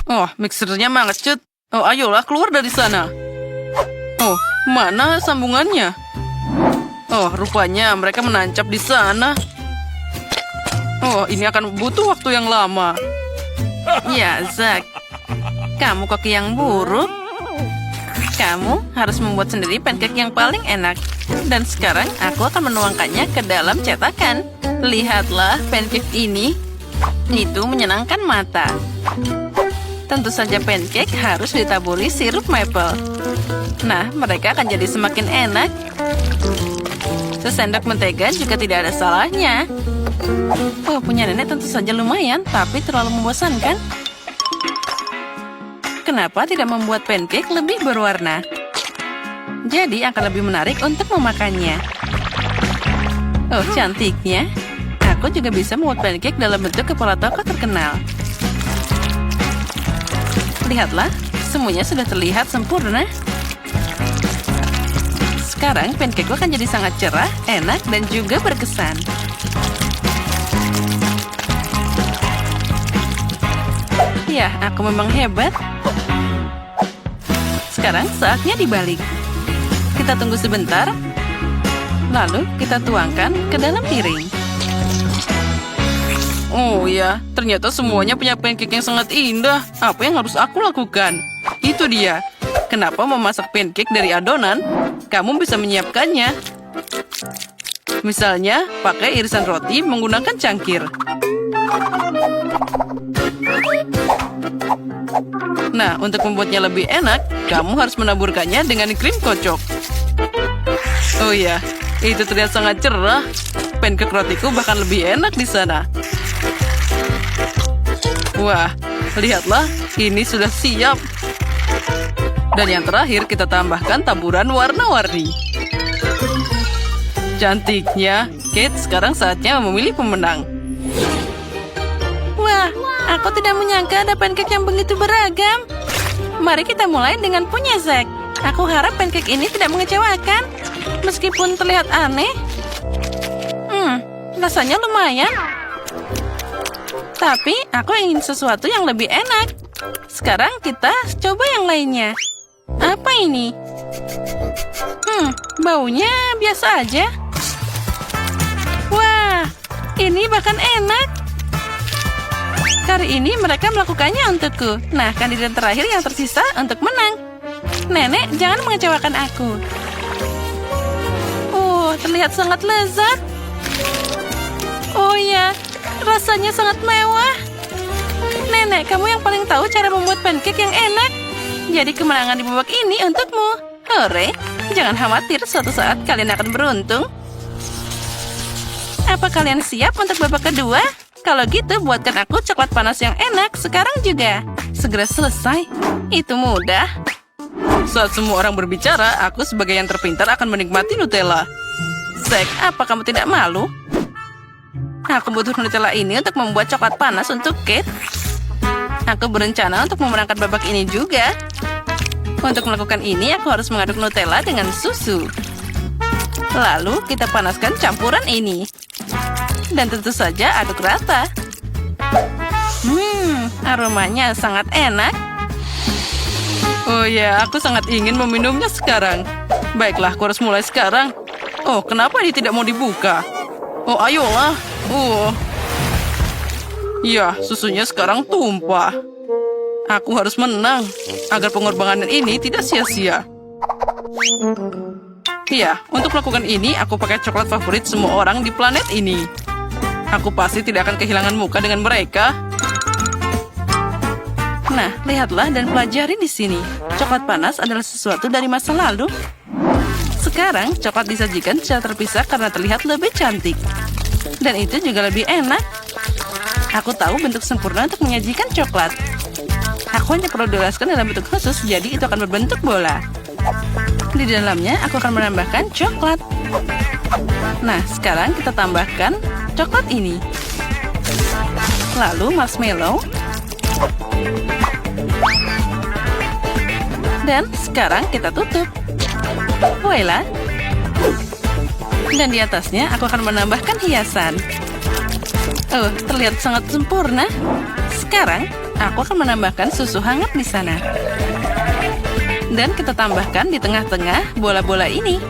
Oh, mixernya mangecut. Oh, ayolah keluar dari sana. Oh, mana sambungannya? Oh, rupanya mereka menancap di sana. Oh, ini akan butuh waktu yang lama. Ya, Zak. Kamu kaki yang buruk. Kamu harus membuat sendiri pancake yang paling enak. Dan sekarang aku akan menuangkannya ke dalam cetakan. Lihatlah pancake ini. Itu menyenangkan mata. Tentu saja pancake harus ditaburi sirup maple. Nah, mereka akan jadi semakin enak. Sesendok mentega juga tidak ada salahnya. Oh, punya nenek tentu saja lumayan, tapi terlalu membosankan. Kenapa tidak membuat pancake lebih berwarna? Jadi akan lebih menarik untuk memakannya. Oh, cantiknya. Aku juga bisa membuat pancake dalam bentuk kepala tokoh terkenal. Lihatlah, semuanya sudah terlihat sempurna. Sekarang pancake-ku akan jadi sangat cerah, enak, dan juga berkesan. Ya, aku memang hebat. sekarang saatnya dibalik. Kita tunggu sebentar, lalu kita tuangkan ke dalam piring. Oh ya, ternyata semuanya punya pancake yang sangat indah. Apa yang harus aku lakukan? Itu dia. Kenapa memasak pancake dari adonan? Kamu bisa menyiapkannya. Misalnya, pakai irisan roti menggunakan cangkir. Nah, untuk membuatnya lebih enak, kamu harus menaburkannya dengan krim kocok. Oh ya, itu terlihat sangat cerah. Pancake rotiku bahkan lebih enak di sana. Wah, lihatlah, ini sudah siap. Dan yang terakhir, kita tambahkan taburan warna-warni. Cantiknya, Kate, sekarang saatnya memilih pemenang. Wah, aku tidak menyangka ada pancake yang begitu beragam. Mari kita mulai dengan punya Zack. Aku harap pancake ini tidak mengecewakan. Meskipun terlihat aneh. Rasanya lumayan. Tapi aku ingin sesuatu yang lebih enak. Sekarang kita coba yang lainnya. Apa ini? Baunya biasa aja. Wah, ini bahkan enak. Kali ini mereka melakukannya untukku. Nah, kandidat terakhir yang tersisa untuk menang. Nenek, jangan mengecewakan aku. Terlihat sangat lezat. Oh ya, rasanya sangat mewah. Nenek, kamu yang paling tahu cara membuat pancake yang enak. Jadi kemenangan di babak ini untukmu. Hore, jangan khawatir, suatu saat kalian akan beruntung. Apa kalian siap untuk babak kedua? Kalau gitu, buatkan aku coklat panas yang enak sekarang juga. Segera selesai. Itu mudah. Saat semua orang berbicara, aku sebagai yang terpintar akan menikmati Nutella. Zack, apa kamu tidak malu? Aku butuh Nutella ini untuk membuat coklat panas untuk Kate. Aku berencana untuk memenangkan babak ini juga. Untuk melakukan ini, aku harus mengaduk Nutella dengan susu. Lalu, kita panaskan campuran ini. Dan tentu saja aduk rata. Aromanya sangat enak. Oh ya, aku sangat ingin meminumnya sekarang. Baiklah, aku harus mulai sekarang. Oh, kenapa ini tidak mau dibuka? Oh, ayolah. Ya, susunya sekarang tumpah. Aku harus menang, agar pengorbanan ini tidak sia-sia. Ya, untuk melakukan ini, aku pakai coklat favorit semua orang di planet ini. Aku pasti tidak akan kehilangan muka dengan mereka. Nah, lihatlah dan pelajari di sini. Coklat panas adalah sesuatu dari masa lalu. Sekarang, coklat disajikan secara terpisah karena terlihat lebih cantik. Dan itu juga lebih enak. Aku tahu bentuk sempurna untuk menyajikan coklat. Aku hanya perlu dioleskan dalam bentuk khusus, jadi itu akan berbentuk bola. Di dalamnya, aku akan menambahkan coklat. Nah, sekarang kita tambahkan coklat ini. Lalu marshmallow. Dan sekarang kita tutup. Voila. Dan di atasnya aku akan menambahkan hiasan. Oh, terlihat sangat sempurna. Sekarang aku akan menambahkan susu hangat di sana. Dan kita tambahkan di tengah-tengah bola-bola ini.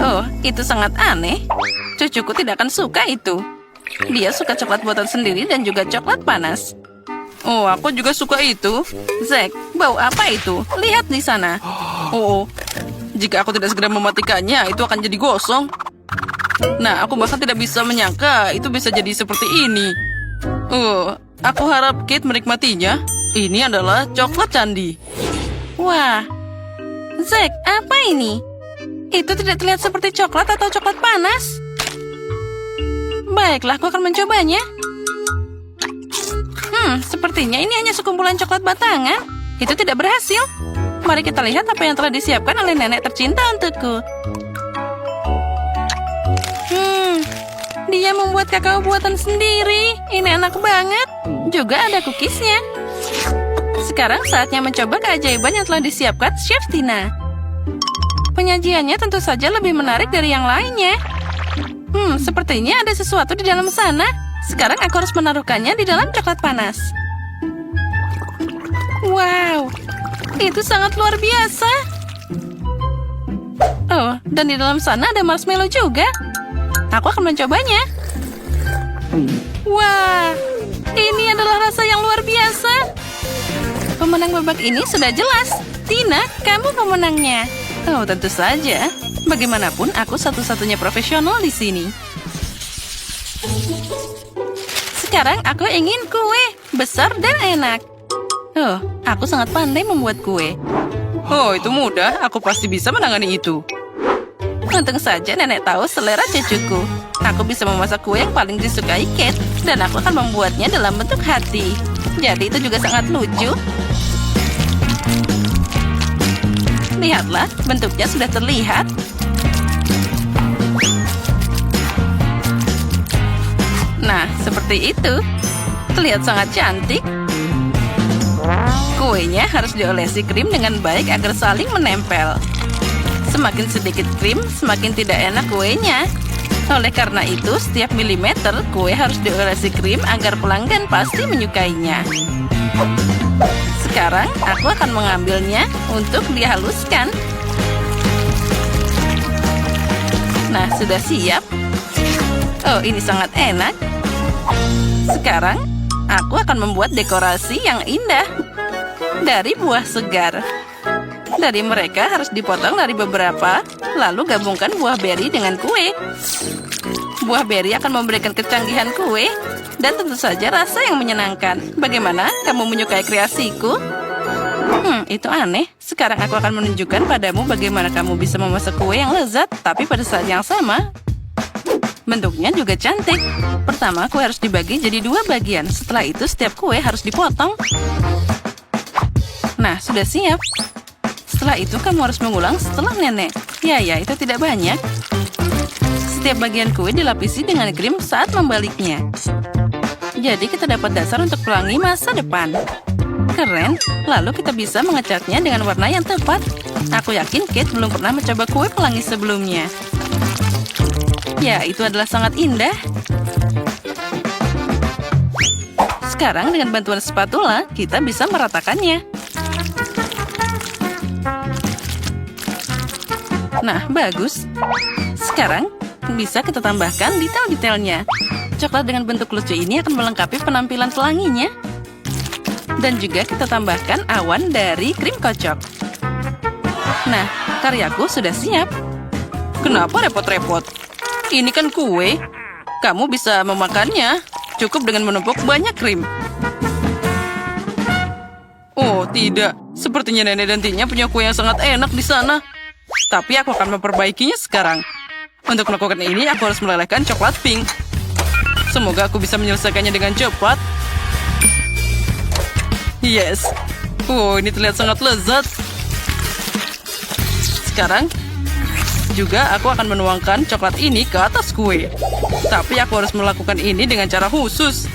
Oh, itu sangat aneh. Cucuku tidak akan suka itu. Dia suka coklat buatan sendiri dan juga coklat panas. Oh, aku juga suka itu. Zack, bau apa itu? Lihat di sana. Oh, jika aku tidak segera mematikannya, itu akan jadi gosong. Nah, aku bahkan tidak bisa menyangka itu bisa jadi seperti ini. Aku harap Kate menikmatinya. Ini adalah coklat candi. Wah, Zack, apa ini? Itu tidak terlihat seperti coklat atau coklat panas. Baiklah, aku akan mencobanya. Sepertinya ini hanya sekumpulan coklat batangan. Itu tidak berhasil. Mari kita lihat apa yang telah disiapkan oleh nenek tercinta untukku. Dia membuat kakao buatan sendiri. Ini enak banget. Juga ada cookiesnya. Sekarang saatnya mencoba keajaiban yang telah disiapkan Chef Tina. Penyajiannya tentu saja lebih menarik dari yang lainnya. Sepertinya ada sesuatu di dalam sana. Sekarang aku harus menaruhkannya di dalam coklat panas. Wow, Itu sangat luar biasa. Oh, dan di dalam sana ada marshmallow juga. Aku akan mencobanya. Wah, ini adalah rasa yang luar biasa. Pemenang babak ini sudah jelas. Tina, kamu pemenangnya. Oh, tentu saja. Bagaimanapun, aku satu-satunya profesional di sini. Sekarang aku ingin kue besar dan enak. Oh, aku sangat pandai membuat kue. Oh, itu mudah. Aku pasti bisa menangani itu. Untung saja nenek tahu selera cucuku. Aku bisa memasak kue yang paling disukai Kate, dan aku akan membuatnya dalam bentuk hati. Jadi itu juga sangat lucu. Lihatlah, bentuknya sudah terlihat. Nah, seperti itu. Terlihat sangat cantik. Kuenya harus diolesi krim dengan baik agar saling menempel. Semakin sedikit krim, semakin tidak enak kuenya. Oleh karena itu, setiap milimeter kue harus diolesi krim agar pelanggan pasti menyukainya. Sekarang, aku akan mengambilnya untuk dihaluskan. Nah, sudah siap. Oh, ini sangat enak. Sekarang, aku akan membuat dekorasi yang indah dari buah segar. Dari mereka harus dipotong dari beberapa, lalu gabungkan buah beri dengan kue. Buah beri akan memberikan kecanggihan kue, dan tentu saja rasa yang menyenangkan. Bagaimana? Kamu menyukai kreasiku? Itu aneh. Sekarang aku akan menunjukkan padamu bagaimana kamu bisa memasak kue yang lezat, tapi pada saat yang sama. Bentuknya juga cantik. Pertama, kue harus dibagi jadi 2 bagian. Setelah itu, setiap kue harus dipotong. Nah, sudah siap. Setelah itu, kamu harus mengulang setelah nenek. Ya, itu tidak banyak. Setiap bagian kue dilapisi dengan krim saat membaliknya. Jadi, kita dapat dasar untuk pelangi masa depan. Keren. Lalu kita bisa ngecatnya dengan warna yang tepat. Aku yakin Kate belum pernah mencoba kue pelangi sebelumnya. Ya, itu adalah sangat indah. Sekarang dengan bantuan spatula, kita bisa meratakannya. Nah, bagus. Sekarang, bisa kita tambahkan detail-detailnya. Coklat dengan bentuk lucu ini akan melengkapi penampilan pelanginya. Dan juga kita tambahkan awan dari krim kocok. Nah, karyaku sudah siap. Kenapa repot-repot? Ini kan kue. Kamu bisa memakannya. Cukup dengan menumpuk banyak krim. Oh, tidak. Sepertinya nenek dan Tina punya kue yang sangat enak di sana. Tapi aku akan memperbaikinya sekarang. Untuk melakukan ini, aku harus melelehkan coklat pink. Semoga aku bisa menyelesaikannya dengan cepat. Yes. Oh, ini terlihat sangat lezat. Sekarang, juga aku akan menuangkan coklat ini ke atas kue. Tapi aku harus melakukan ini dengan cara khusus.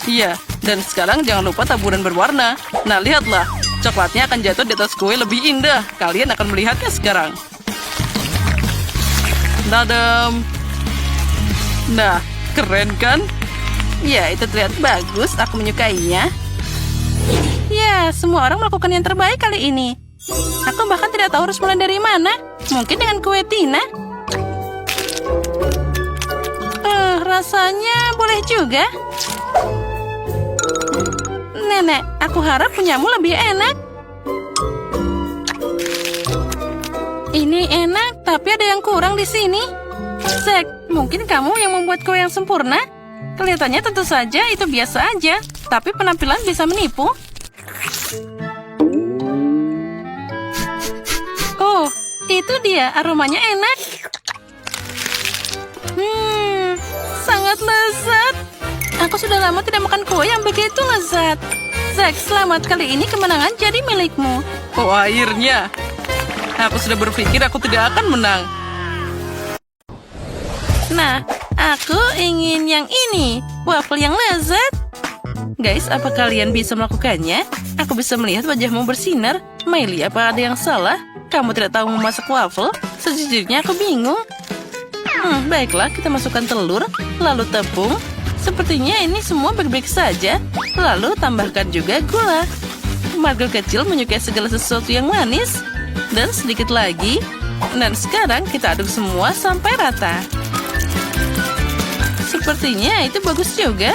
Iya, dan sekarang jangan lupa taburan berwarna. Nah, lihatlah. Coklatnya akan jatuh di atas kue lebih indah. Kalian akan melihatnya sekarang. Dadam. Nah, keren kan? Ya, itu terlihat bagus. Aku menyukainya. Ya, semua orang melakukan yang terbaik kali ini. Aku bahkan tidak tahu harus mulai dari mana. Mungkin dengan kue Tina. Rasanya boleh juga. Nenek, aku harap punyamu lebih enak. Ini enak, tapi ada yang kurang di sini. Zack, mungkin kamu yang membuat kue yang sempurna? Kelihatannya tentu saja itu biasa aja, tapi penampilan bisa menipu. Oh, itu dia, aromanya enak. Sangat lezat. Aku sudah lama tidak makan kue yang begitu lezat. Zack, selamat, kali ini kemenangan jadi milikmu. Oh, akhirnya. Aku sudah berpikir aku tidak akan menang. Nah, aku ingin yang ini. Waffle yang lezat. Guys, apa kalian bisa melakukannya? Aku bisa melihat wajahmu bersinar. Miley, apa ada yang salah? Kamu tidak tahu memasak waffle? Sejujurnya aku bingung. Baiklah, kita masukkan telur, lalu tepung, Sepertinya ini semua baik-baik saja. Lalu tambahkan juga gula. Margo kecil menyukai segala sesuatu yang manis. Dan sedikit lagi. Dan sekarang kita aduk semua sampai rata. Sepertinya itu bagus juga.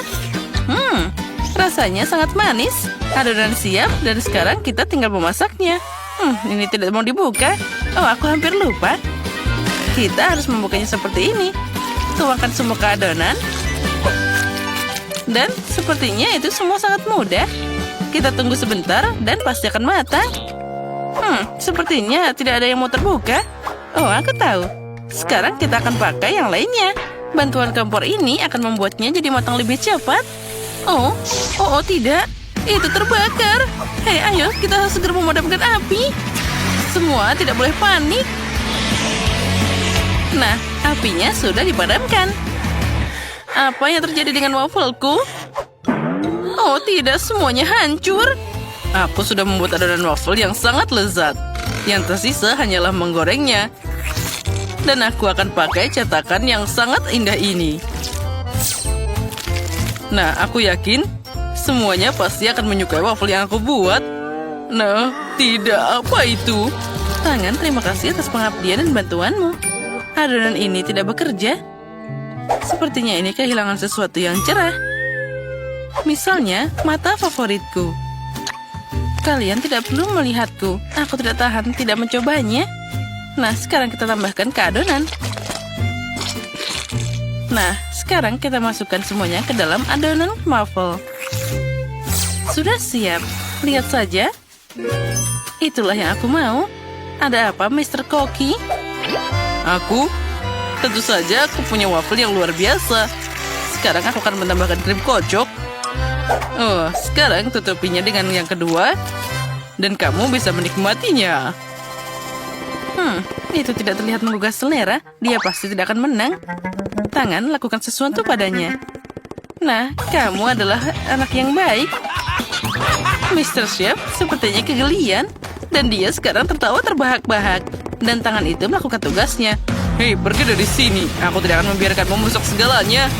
Rasanya sangat manis. Adonan siap dan sekarang kita tinggal memasaknya. Ini tidak mau dibuka. Oh, aku hampir lupa. Kita harus membukanya seperti ini. Tuangkan semua ke adonan. Dan sepertinya itu semua sangat mudah. Kita tunggu sebentar dan pasti akan matang. Sepertinya tidak ada yang mau terbuka. Oh, aku tahu. Sekarang kita akan pakai yang lainnya. Bantuan kompor ini akan membuatnya jadi matang lebih cepat. Oh, tidak. Itu terbakar. Hei, ayo kita harus segera memadamkan api. Semua tidak boleh panik. Nah, apinya sudah dipadamkan. Apa yang terjadi dengan wafelku? Oh tidak, semuanya hancur. Aku sudah membuat adonan waffle yang sangat lezat. Yang tersisa hanyalah menggorengnya. Dan aku akan pakai cetakan yang sangat indah ini. Nah, aku yakin semuanya pasti akan menyukai waffle yang aku buat. Nah, tidak, apa itu? Tangan, terima kasih atas pengabdian dan bantuanmu. Adonan ini tidak bekerja. Sepertinya ini kehilangan sesuatu yang cerah. Misalnya, mata favoritku. Kalian tidak perlu melihatku. Aku tidak tahan tidak mencobanya. Nah, sekarang kita tambahkan ke adonan. Nah, sekarang kita masukkan semuanya ke dalam adonan waffle. Sudah siap. Lihat saja. Itulah yang aku mau. Ada apa, Mr. Koki? Aku? Tentu saja aku punya waffle yang luar biasa. Sekarang aku akan menambahkan krim kocok. Oh, sekarang tutupinya dengan yang kedua. Dan kamu bisa menikmatinya. Itu tidak terlihat menggugah selera. Dia pasti tidak akan menang. Tangan, lakukan sesuatu padanya. Nah, kamu adalah anak yang baik. Mr. Chef sepertinya kegelian. Dan dia sekarang tertawa terbahak-bahak. Dan tangan itu melakukan tugasnya. Hei, pergi dari sini. Aku tidak akan membiarkanmu merusak segalanya.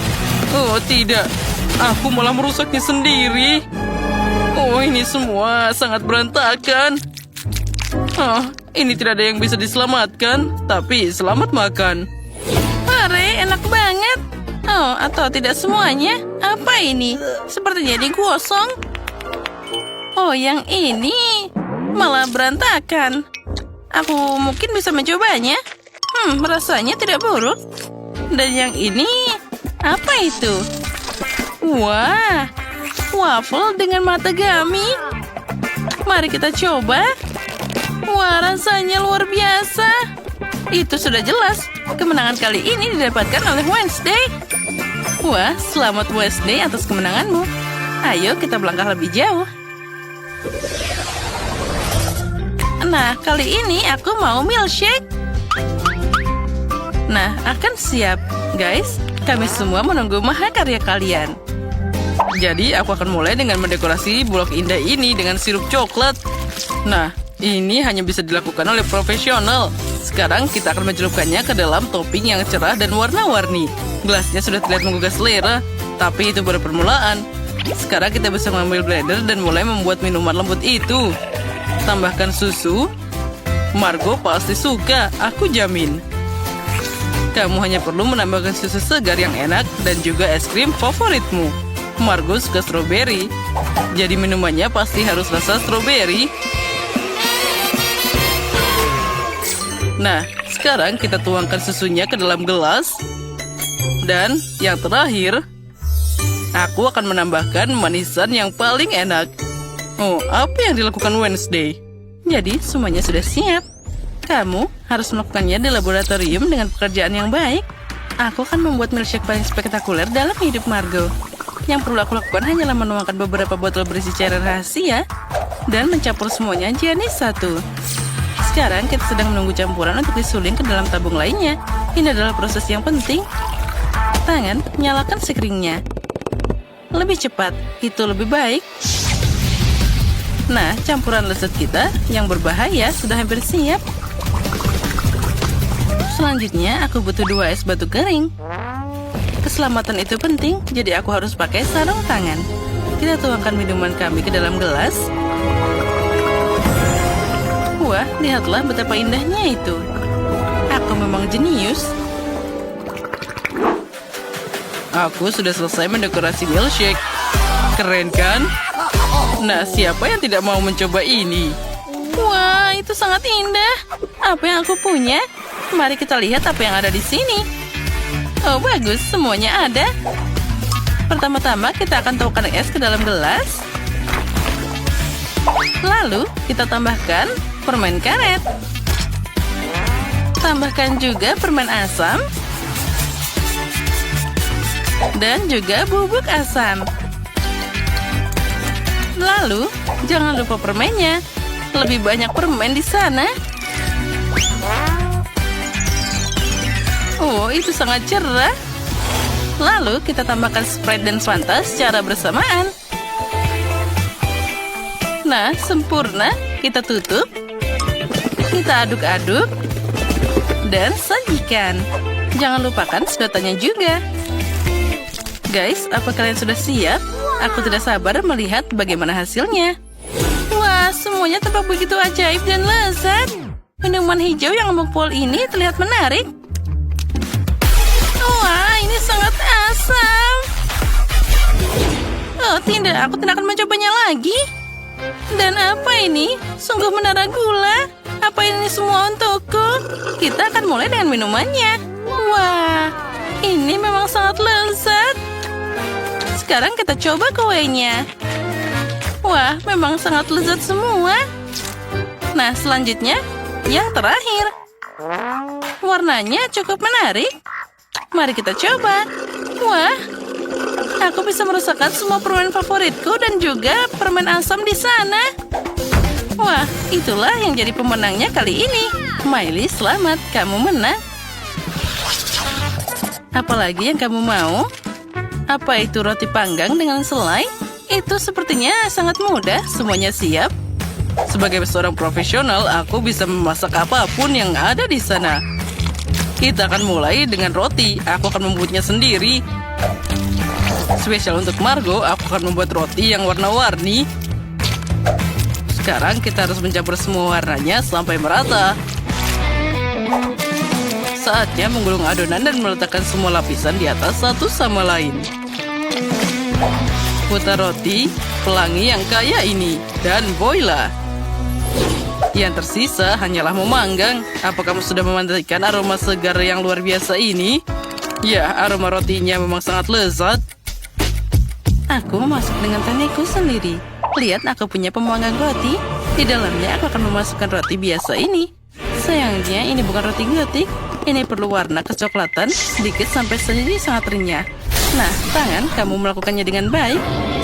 Oh, tidak. Aku malah merusaknya sendiri. Oh, ini semua sangat berantakan. Oh, ini tidak ada yang bisa diselamatkan. Tapi selamat makan. Hore, enak banget. Oh, atau tidak semuanya. Apa ini? Sepertinya digosong. Oh, yang ini malah berantakan. Aku mungkin bisa mencobanya. Rasanya tidak buruk. Dan yang ini, apa itu? Wah, waffle dengan matagami. Mari kita coba. Wah, rasanya luar biasa. Itu sudah jelas. Kemenangan kali ini didapatkan oleh Wednesday. Wah, selamat Wednesday atas kemenanganmu. Ayo kita melangkah lebih jauh. Nah, kali ini aku mau milkshake. Nah, akan siap. Guys, kami semua menunggu mahakarya kalian. Jadi, aku akan mulai dengan mendekorasi bulok indah ini dengan sirup coklat. Nah, ini hanya bisa dilakukan oleh profesional. Sekarang kita akan mencelupkannya ke dalam topping yang cerah dan warna-warni. Gelasnya sudah terlihat menggugah selera, tapi itu baru permulaan. Sekarang kita bisa mengambil blender dan mulai membuat minuman lembut itu. Tambahkan susu. Margo pasti suka, aku jamin. Kamu hanya perlu menambahkan susu segar yang enak dan juga es krim favoritmu. Margo suka stroberi, jadi minumannya pasti harus rasa stroberi. Nah, sekarang kita tuangkan susunya ke dalam gelas. Dan yang terakhir, aku akan menambahkan manisan yang paling enak. Oh, apa yang dilakukan Wednesday? Jadi, semuanya sudah siap. Kamu harus melakukannya di laboratorium dengan pekerjaan yang baik. Aku akan membuat milkshake paling spektakuler dalam hidup Margo. Yang perlu aku lakukan hanyalah menuangkan beberapa botol berisi cairan rahasia dan mencampur semuanya jadi satu. Sekarang kita sedang menunggu campuran untuk disuling ke dalam tabung lainnya. Ini adalah proses yang penting. Tangan, nyalakan sekringnya. Lebih cepat, itu lebih baik. Nah, campuran lezat kita yang berbahaya sudah hampir siap. Selanjutnya, aku butuh 2 es batu kering. keselamatan itu penting, jadi aku harus pakai sarung tangan. Kita tuangkan minuman kami ke dalam gelas. Wah, lihatlah betapa indahnya itu. Aku memang jenius. Aku sudah selesai mendekorasi milkshake. Keren kan? Nah, siapa yang tidak mau mencoba ini? Wah, itu sangat indah. Apa yang aku punya? Mari kita lihat apa yang ada di sini. Oh, bagus. Semuanya ada. Pertama-tama, kita akan tuangkan es ke dalam gelas. Lalu, kita tambahkan permen karet. Tambahkan juga permen asam. Dan juga bubuk asam. Lalu, jangan lupa permennya. Lebih banyak permen di sana. Oh, itu sangat cerah. Lalu, kita tambahkan Sprite dan Fanta secara bersamaan. Nah, sempurna. Kita tutup. Kita aduk-aduk. Dan sajikan. Jangan lupakan sedotannya juga. Guys, apa kalian sudah siap? Aku tidak sabar melihat bagaimana hasilnya. Wah, semuanya tampak begitu ajaib dan lezat. Minuman hijau yang mempol ini terlihat menarik. Wah, ini sangat asam. Oh tidak, aku tidak akan mencobanya lagi. Dan apa ini? Sungguh menara gula. Apa ini semua untukku? Kita akan mulai dengan minumannya. Wah, ini memang sangat lezat. Sekarang kita coba kuenya. Wah, memang sangat lezat semua. Nah, selanjutnya, yang terakhir. Warnanya cukup menarik. Mari kita coba. Wah, aku bisa merasakan semua permen favoritku dan juga permen asam di sana. Wah, itulah yang jadi pemenangnya kali ini. Miley, selamat, kamu menang. Apalagi yang kamu mau? Apa itu roti panggang dengan selai? Itu sepertinya sangat mudah, semuanya siap. Sebagai seorang profesional, aku bisa memasak apapun yang ada di sana. Kita akan mulai dengan roti, aku akan membuatnya sendiri. Spesial untuk Margo, aku akan membuat roti yang warna-warni. Sekarang kita harus mencampur semua warnanya sampai merata. Saatnya menggulung adonan dan meletakkan semua lapisan di atas satu sama lain. Putar roti, pelangi yang kaya ini, dan voila. Yang tersisa hanyalah memanggang. Apa kamu sudah memandikan aroma segar yang luar biasa ini? Ya, aroma rotinya memang sangat lezat. Aku memasak dengan teknikku sendiri. Lihat, aku punya pemanggang roti. Di dalamnya aku akan memasukkan roti biasa ini. Sayangnya, ini bukan roti gotik. Ini perlu warna kecoklatan, sedikit sampai jadi sangat renyah. Nah, tangan, kamu melakukannya dengan baik.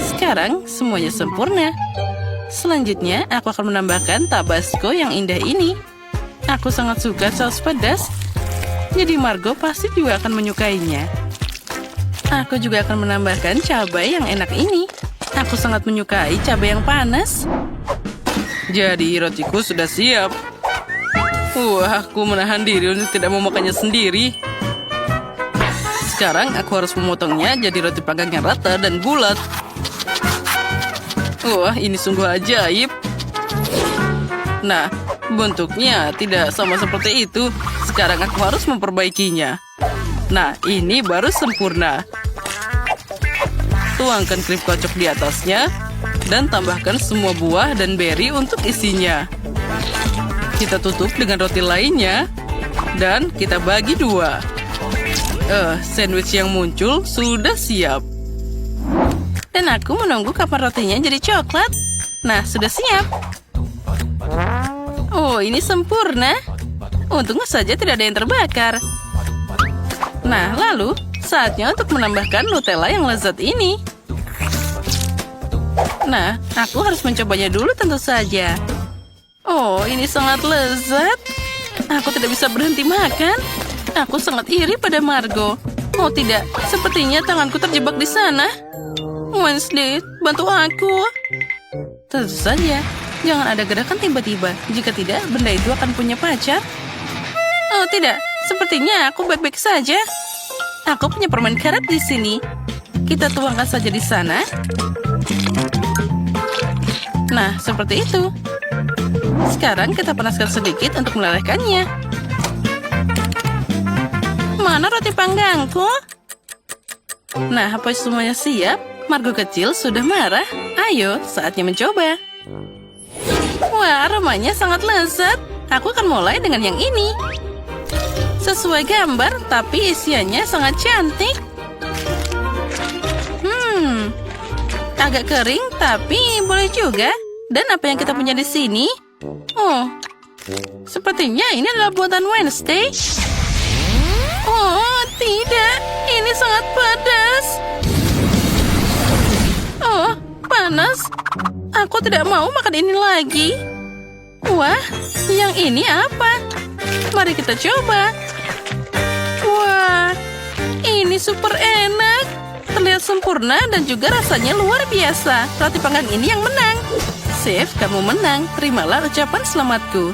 Sekarang, semuanya sempurna. Selanjutnya, aku akan menambahkan tabasco yang indah ini. Aku sangat suka saus pedas. Jadi Margo pasti juga akan menyukainya. Aku juga akan menambahkan cabai yang enak ini. Aku sangat menyukai cabai yang panas. Jadi, rotiku sudah siap. Wah, aku menahan diri untuk tidak memakannya sendiri. Sekarang aku harus memotongnya jadi roti panggang yang rata dan bulat. Wah, ini sungguh ajaib. Nah, bentuknya tidak sama seperti itu. Sekarang aku harus memperbaikinya. Nah, ini baru sempurna. Tuangkan krim kocok di atasnya dan tambahkan semua buah dan beri untuk isinya. Kita tutup dengan roti lainnya dan kita bagi dua. Sandwich yang muncul sudah siap. Dan aku menunggu kapan rotinya jadi coklat. Nah, sudah siap. Oh, ini sempurna. Untung saja tidak ada yang terbakar. Nah, lalu saatnya untuk menambahkan Nutella yang lezat ini. Nah, aku harus mencobanya dulu tentu saja. Oh, ini sangat lezat. Aku tidak bisa berhenti makan. Aku sangat iri pada Margo. Oh tidak, sepertinya tanganku terjebak di sana. Wednesday, bantu aku. Tentu saja, jangan ada gerakan tiba-tiba. Jika tidak, benda itu akan punya pacar. Oh tidak, sepertinya aku baik-baik saja. Aku punya permen karet di sini. Kita tuangkan saja di sana. Nah, seperti itu. Sekarang kita panaskan sedikit untuk melelehkannya. Mana roti panggangku? Nah, apa semuanya siap? Margo kecil sudah marah. Ayo, saatnya mencoba. Wah, aromanya sangat lezat. Aku akan mulai dengan yang ini. Sesuai gambar, tapi isiannya sangat cantik. Agak kering, tapi boleh juga. Dan apa yang kita punya di sini? Oh, sepertinya ini adalah buatan Wednesday. Oh, tidak. Ini sangat pedas. Oh, panas. Aku tidak mau makan ini lagi. Wah, yang ini apa? Mari kita coba. Wah, ini super enak. Terlihat sempurna dan juga rasanya luar biasa. Roti panggang ini yang menang. Chef, kamu menang. Terimalah ucapan selamatku.